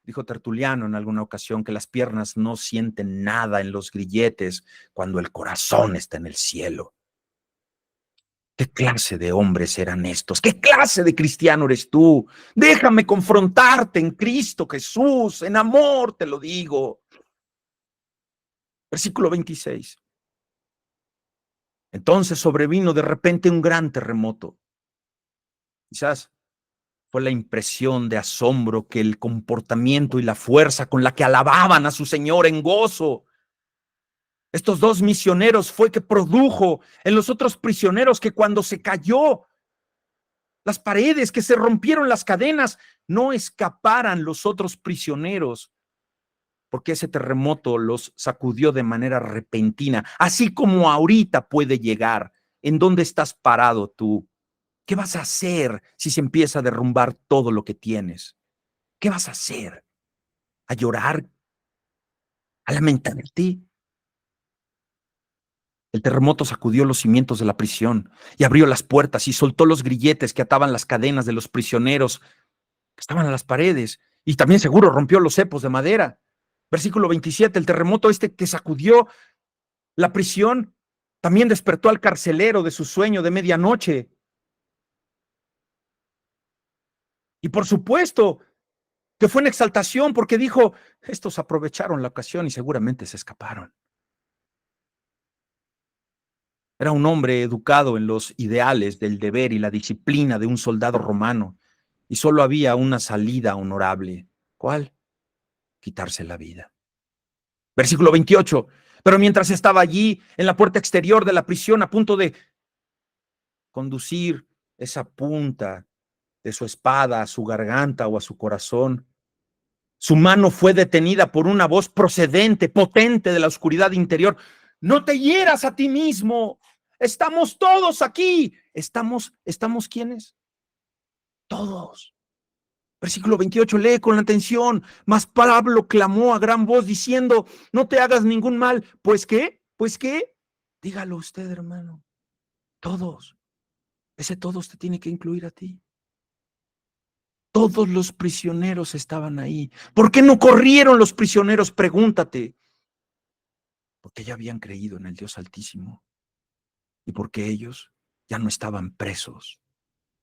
Dijo Tertuliano en alguna ocasión que las piernas no sienten nada en los grilletes cuando el corazón está en el cielo. ¿Qué clase de hombres eran estos? ¿Qué clase de cristiano eres tú? Déjame confrontarte en Cristo Jesús, en amor te lo digo. Versículo 26. Entonces sobrevino de repente un gran terremoto. Quizás fue la impresión de asombro que el comportamiento y la fuerza con la que alababan a su Señor en gozo estos dos misioneros fue que produjo en los otros prisioneros que cuando se cayó las paredes, que se rompieron las cadenas, no escaparan los otros prisioneros, porque ese terremoto los sacudió de manera repentina, así como ahorita puede llegar. ¿En dónde estás parado tú? ¿Qué vas a hacer si se empieza a derrumbar todo lo que tienes? ¿Qué vas a hacer? ¿A llorar? ¿A lamentarte? El terremoto sacudió los cimientos de la prisión y abrió las puertas y soltó los grilletes que ataban las cadenas de los prisioneros que estaban a las paredes, y también seguro rompió los cepos de madera. Versículo 27, el terremoto que sacudió la prisión también despertó al carcelero de su sueño de medianoche. Y por supuesto que fue en exaltación porque dijo, estos aprovecharon la ocasión y seguramente se escaparon. Era un hombre educado en los ideales del deber y la disciplina de un soldado romano, y solo había una salida honorable. ¿Cuál? Quitarse la vida. Versículo 28. Pero mientras estaba allí, en la puerta exterior de la prisión, a punto de conducir esa punta de su espada a su garganta o a su corazón, su mano fue detenida por una voz procedente, potente de la oscuridad interior. No te hieras a ti mismo. Estamos todos aquí. ¿Estamos quiénes? Todos. Versículo 28, lee con atención. Mas Pablo clamó a gran voz diciendo, no te hagas ningún mal. ¿Pues qué? ¿Pues qué? Dígalo usted, hermano. Todos. Ese todos te tiene que incluir a ti. Todos los prisioneros estaban ahí. ¿Por qué no corrieron los prisioneros? Pregúntate. Porque ya habían creído en el Dios Altísimo y porque ellos ya no estaban presos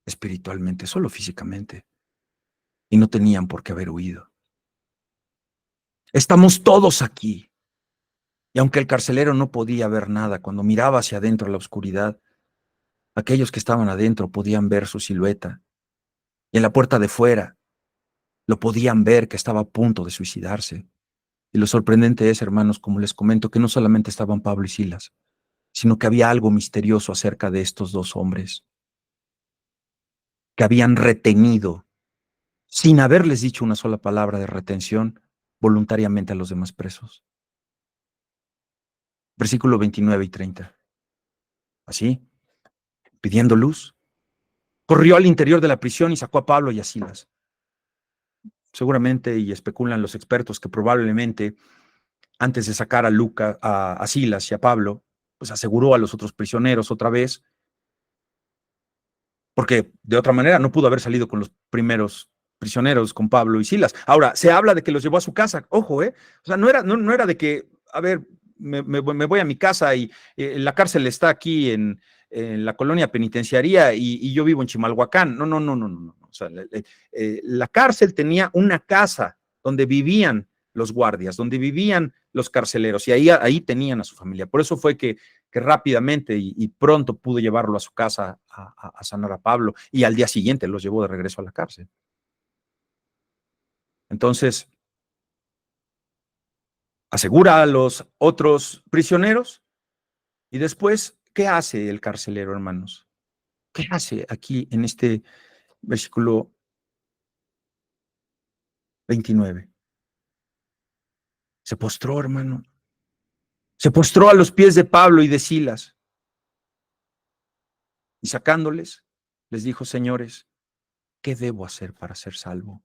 espiritualmente, solo físicamente, y no tenían por qué haber huido. Estamos todos aquí. Y aunque el carcelero no podía ver nada, cuando miraba hacia adentro la oscuridad, aquellos que estaban adentro podían ver su silueta. Y en la puerta de fuera, Lo podían ver que estaba a punto de suicidarse. Y lo sorprendente es, hermanos, como les comento, que no solamente estaban Pablo y Silas, sino que había algo misterioso acerca de estos dos hombres, que habían retenido, sin haberles dicho una sola palabra de retención, voluntariamente a los demás presos. Versículo 29 y 30. Así, pidiendo luz, corrió al interior de la prisión y sacó a Pablo y a Silas. Seguramente, y especulan los expertos, que probablemente antes de sacar a Silas y a Pablo, pues aseguró a los otros prisioneros otra vez, porque de otra manera no pudo haber salido con los primeros prisioneros, con Pablo y Silas. Ahora, se habla de que los llevó a su casa, ojo, o sea, no era de que, a ver, me voy a mi casa y la cárcel está aquí en la colonia penitenciaria y yo vivo en Chimalhuacán. No. O sea, la cárcel tenía una casa donde vivían los guardias, donde vivían los carceleros, y ahí tenían a su familia. Por eso fue que rápidamente y pronto pudo llevarlo a su casa a sanar a Pablo, y al día siguiente los llevó de regreso a la cárcel. Entonces, asegura a los otros prisioneros, y después, ¿qué hace el carcelero, hermanos? ¿Qué hace aquí en este versículo 29? Se postró, hermano. Se postró a los pies de Pablo y de Silas. Y sacándoles, les dijo: señores, ¿qué debo hacer para ser salvo?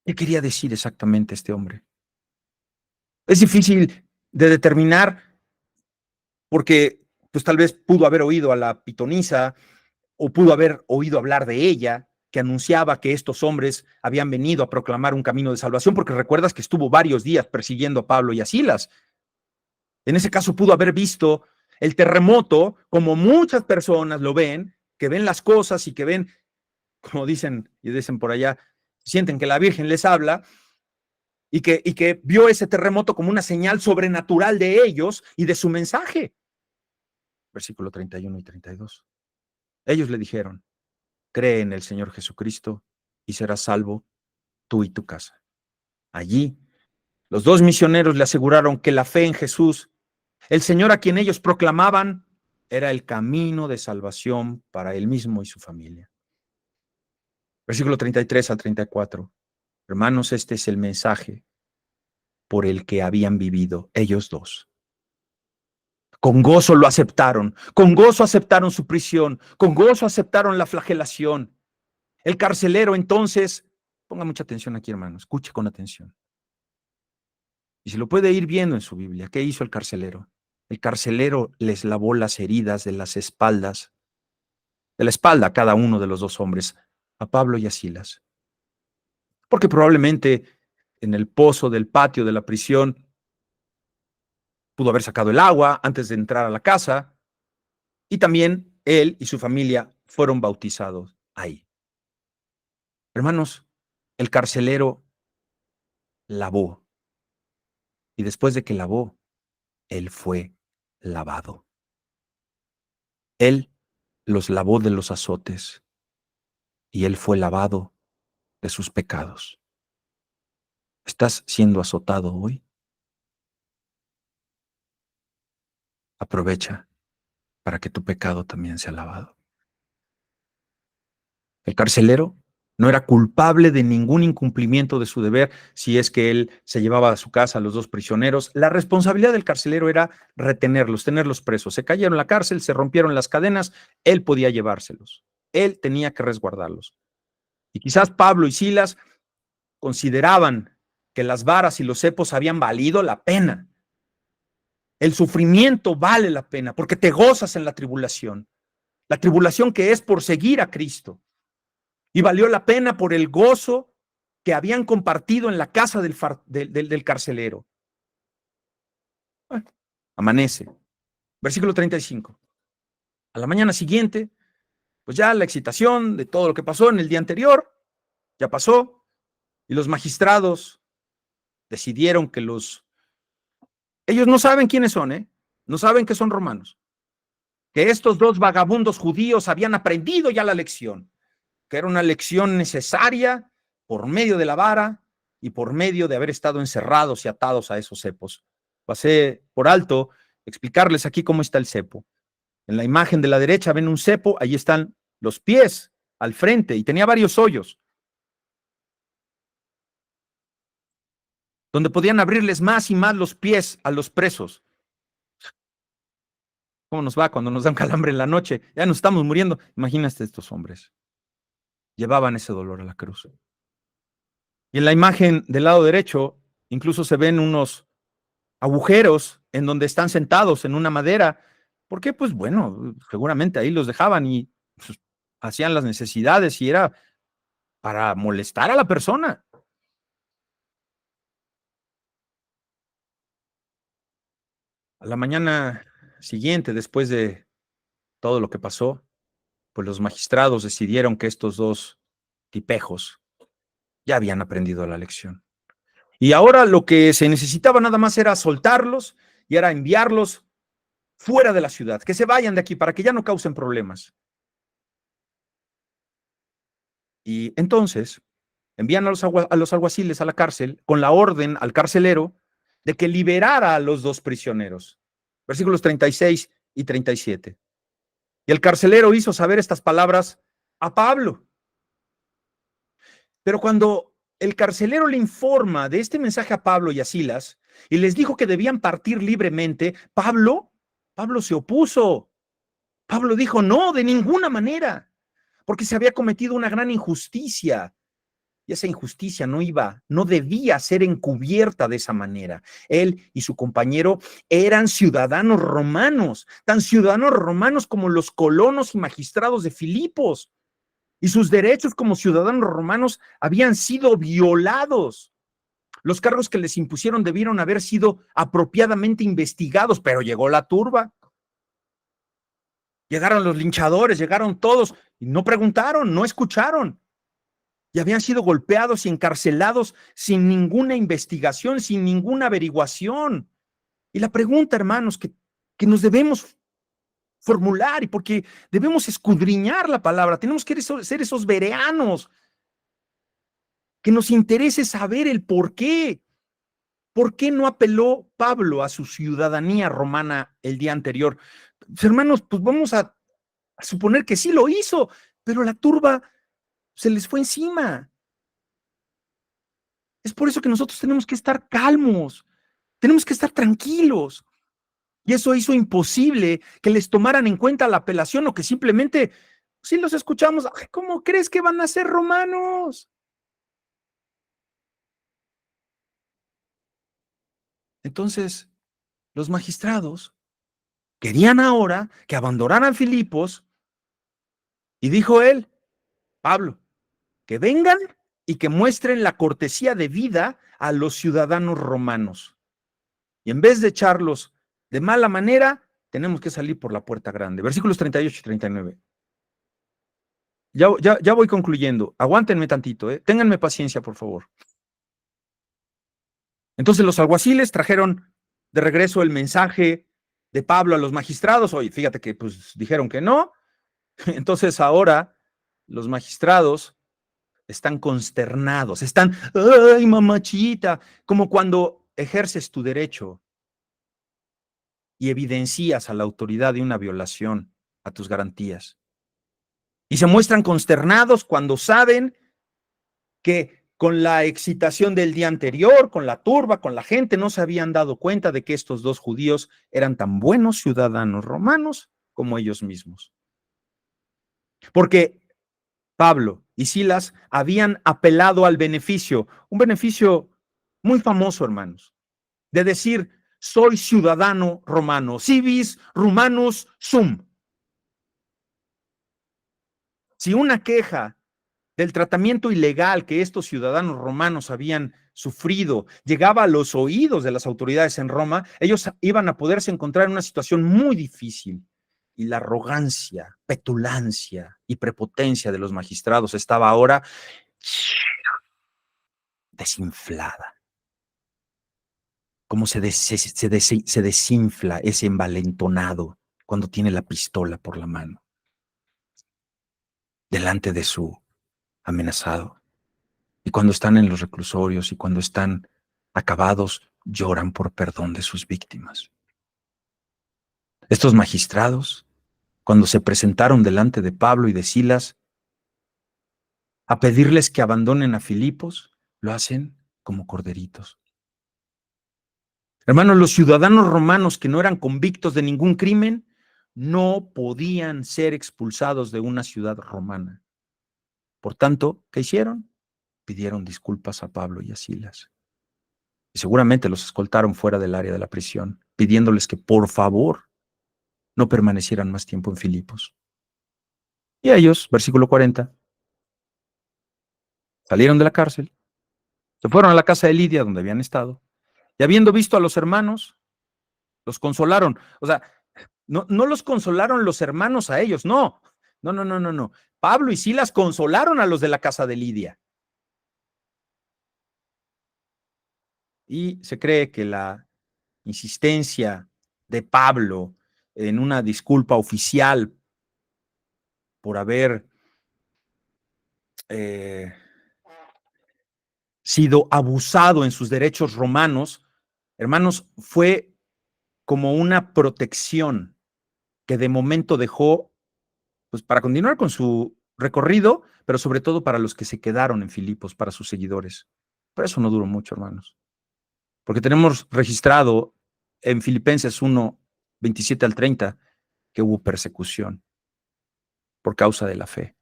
¿Qué quería decir exactamente este hombre? Es difícil de determinar porque pues tal vez pudo haber oído a la pitonisa o pudo haber oído hablar de ella, que anunciaba que estos hombres habían venido a proclamar un camino de salvación, porque recuerdas que estuvo varios días persiguiendo a Pablo y a Silas. En ese caso pudo haber visto el terremoto, como muchas personas lo ven, que ven las cosas y que ven, como dicen y dicen por allá, sienten que la Virgen les habla, y que vio ese terremoto como una señal sobrenatural de ellos y de su mensaje. Versículo 31 y 32. Ellos le dijeron: cree en el Señor Jesucristo y serás salvo tú y tu casa. Allí, los dos misioneros le aseguraron que la fe en Jesús, el Señor a quien ellos proclamaban, era el camino de salvación para él mismo y su familia. Versículo 33 al 34. Hermanos, este es el mensaje por el que habían vivido ellos dos. Con gozo lo aceptaron, con gozo aceptaron su prisión, con gozo aceptaron la flagelación. El carcelero entonces, ponga mucha atención aquí, hermano, escuche con atención. Y se lo puede ir viendo en su Biblia. ¿Qué hizo el carcelero? El carcelero les lavó las heridas de las espaldas, de la espalda a cada uno de los dos hombres, a Pablo y a Silas. Porque probablemente en el pozo del patio de la prisión pudo haber sacado el agua antes de entrar a la casa, y también él y su familia fueron bautizados ahí. Hermanos, el carcelero lavó, y después de que lavó, él fue lavado. Él los lavó de los azotes, y él fue lavado de sus pecados. ¿Estás siendo azotado hoy? Aprovecha para que tu pecado también sea lavado. El carcelero no era culpable de ningún incumplimiento de su deber si es que él se llevaba a su casa a los dos prisioneros. La responsabilidad del carcelero era retenerlos, tenerlos presos. Se cayeron en la cárcel, se rompieron las cadenas, él podía llevárselos. Él tenía que resguardarlos. Y quizás Pablo y Silas consideraban que las varas y los cepos habían valido la pena. El sufrimiento vale la pena porque te gozas en la tribulación que es por seguir a Cristo. Y valió la pena por el gozo que habían compartido en la casa del carcelero. Bueno, amanece. Versículo 35. A la mañana siguiente, pues ya la excitación de todo lo que pasó en el día anterior, ya pasó, y los magistrados decidieron que ellos no saben quiénes son, no saben que son romanos, que estos dos vagabundos judíos habían aprendido ya la lección, que era una lección necesaria por medio de la vara y por medio de haber estado encerrados y atados a esos cepos. Pasé por alto explicarles aquí cómo está el cepo. En la imagen de la derecha ven un cepo, ahí están los pies al frente y tenía varios hoyos donde podían abrirles más y más los pies a los presos. ¿Cómo nos va cuando nos da un calambre en la noche? Ya nos estamos muriendo. Imagínate estos hombres. Llevaban ese dolor a la cruz. Y en la imagen del lado derecho, incluso se ven unos agujeros en donde están sentados en una madera. ¿Por qué? Pues bueno, seguramente ahí los dejaban y pues, hacían las necesidades y era para molestar a la persona. A la mañana siguiente, después de todo lo que pasó, pues los magistrados decidieron que estos dos tipejos ya habían aprendido la lección. Y ahora lo que se necesitaba nada más era soltarlos y era enviarlos fuera de la ciudad, que se vayan de aquí para que ya no causen problemas. Y entonces envían a los alguaciles a la cárcel con la orden al carcelero de que liberara a los dos prisioneros. Versículos 36 y 37. Y el carcelero hizo saber estas palabras a Pablo. Pero cuando el carcelero le informa de este mensaje a Pablo y a Silas y les dijo que debían partir libremente, Pablo se opuso. Pablo dijo, no, de ninguna manera, porque se había cometido una gran injusticia. Y esa injusticia no debía ser encubierta de esa manera. Él y su compañero eran ciudadanos romanos, tan ciudadanos romanos como los colonos y magistrados de Filipos. Y sus derechos como ciudadanos romanos habían sido violados. Los cargos que les impusieron debieron haber sido apropiadamente investigados, pero llegó la turba. Llegaron los linchadores, llegaron todos y no preguntaron, no escucharon. Y habían sido golpeados y encarcelados sin ninguna investigación, sin ninguna averiguación. Y la pregunta, hermanos, que nos debemos formular y porque debemos escudriñar la palabra, tenemos que ser esos bereanos, que nos interese saber el por qué. ¿Por qué no apeló Pablo a su ciudadanía romana el día anterior? Pues, hermanos, pues vamos a suponer que sí lo hizo, pero la turba se les fue encima. Es por eso que nosotros tenemos que estar calmos, tenemos que estar tranquilos. Y eso hizo imposible que les tomaran en cuenta la apelación o que simplemente, si los escuchamos, ¿cómo crees que van a ser romanos? Entonces, los magistrados querían ahora que abandonaran Filipos y dijo él, Pablo, que vengan y que muestren la cortesía de vida a los ciudadanos romanos. Y en vez de echarlos de mala manera, tenemos que salir por la puerta grande. Versículos 38 y 39. Ya voy concluyendo. Aguántenme tantito, ténganme paciencia, por favor. Entonces los alguaciles trajeron de regreso el mensaje de Pablo a los magistrados. Oye, fíjate que pues dijeron que no. Entonces ahora los magistrados están consternados, están, ay, mamachita, como cuando ejerces tu derecho y evidencias a la autoridad de una violación a tus garantías. Y se muestran consternados cuando saben que con la excitación del día anterior, con la turba, con la gente, no se habían dado cuenta de que estos dos judíos eran tan buenos ciudadanos romanos como ellos mismos. Porque Pablo y Silas habían apelado al beneficio, un beneficio muy famoso, hermanos, de decir, soy ciudadano romano, civis romanus sum. Si una queja del tratamiento ilegal que estos ciudadanos romanos habían sufrido llegaba a los oídos de las autoridades en Roma, ellos iban a poderse encontrar en una situación muy difícil. Y la arrogancia, petulancia y prepotencia de los magistrados estaba ahora desinflada. Como se desinfla ese envalentonado cuando tiene la pistola por la mano delante de su amenazado. Y cuando están en los reclusorios y cuando están acabados, lloran por perdón de sus víctimas. Estos magistrados, cuando se presentaron delante de Pablo y de Silas a pedirles que abandonen a Filipos, lo hacen como corderitos. Hermanos, los ciudadanos romanos que no eran convictos de ningún crimen no podían ser expulsados de una ciudad romana. Por tanto, ¿qué hicieron? Pidieron disculpas a Pablo y a Silas. Y seguramente los escoltaron fuera del área de la prisión, pidiéndoles que por favor no permanecieran más tiempo en Filipos. Y ellos, versículo 40, salieron de la cárcel, se fueron a la casa de Lidia donde habían estado, y habiendo visto a los hermanos, los consolaron. O sea, no los consolaron los hermanos a ellos, no. No. Pablo y Silas consolaron a los de la casa de Lidia. Y se cree que la insistencia de Pablo en una disculpa oficial por haber sido abusado en sus derechos romanos, hermanos, fue como una protección que de momento dejó, pues, para continuar con su recorrido, pero sobre todo para los que se quedaron en Filipos, para sus seguidores. Pero eso no duró mucho, hermanos, porque tenemos registrado en Filipenses 1, 27 al 30, que hubo persecución por causa de la fe.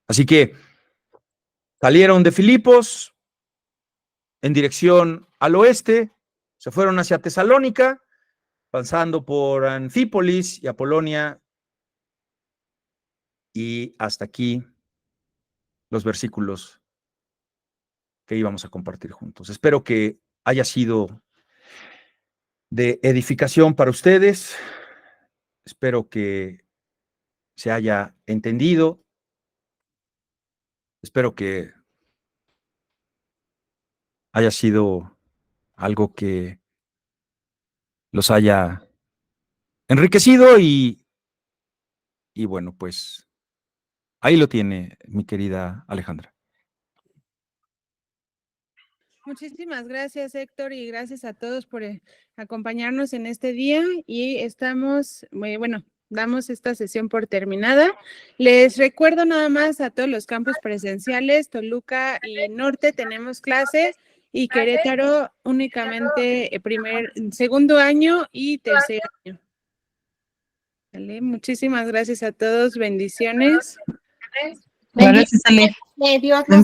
Así que salieron de Filipos en dirección al oeste, se fueron hacia Tesalónica, pasando por Anfípolis y Apolonia, y hasta aquí los versículos que íbamos a compartir juntos. Espero que haya sido de edificación para ustedes. Espero que se haya entendido. Espero que haya sido algo que los haya enriquecido y bueno, pues ahí lo tiene mi querida Alejandra. Muchísimas gracias, Héctor, y gracias a todos por acompañarnos en este día. Y estamos, damos esta sesión por terminada. Les recuerdo nada más a todos los campus presenciales, Toluca y Norte tenemos clases, y Querétaro únicamente segundo año y tercer año. ¿Vale? Muchísimas gracias a todos, bendiciones. Gracias, Ale. Dios nos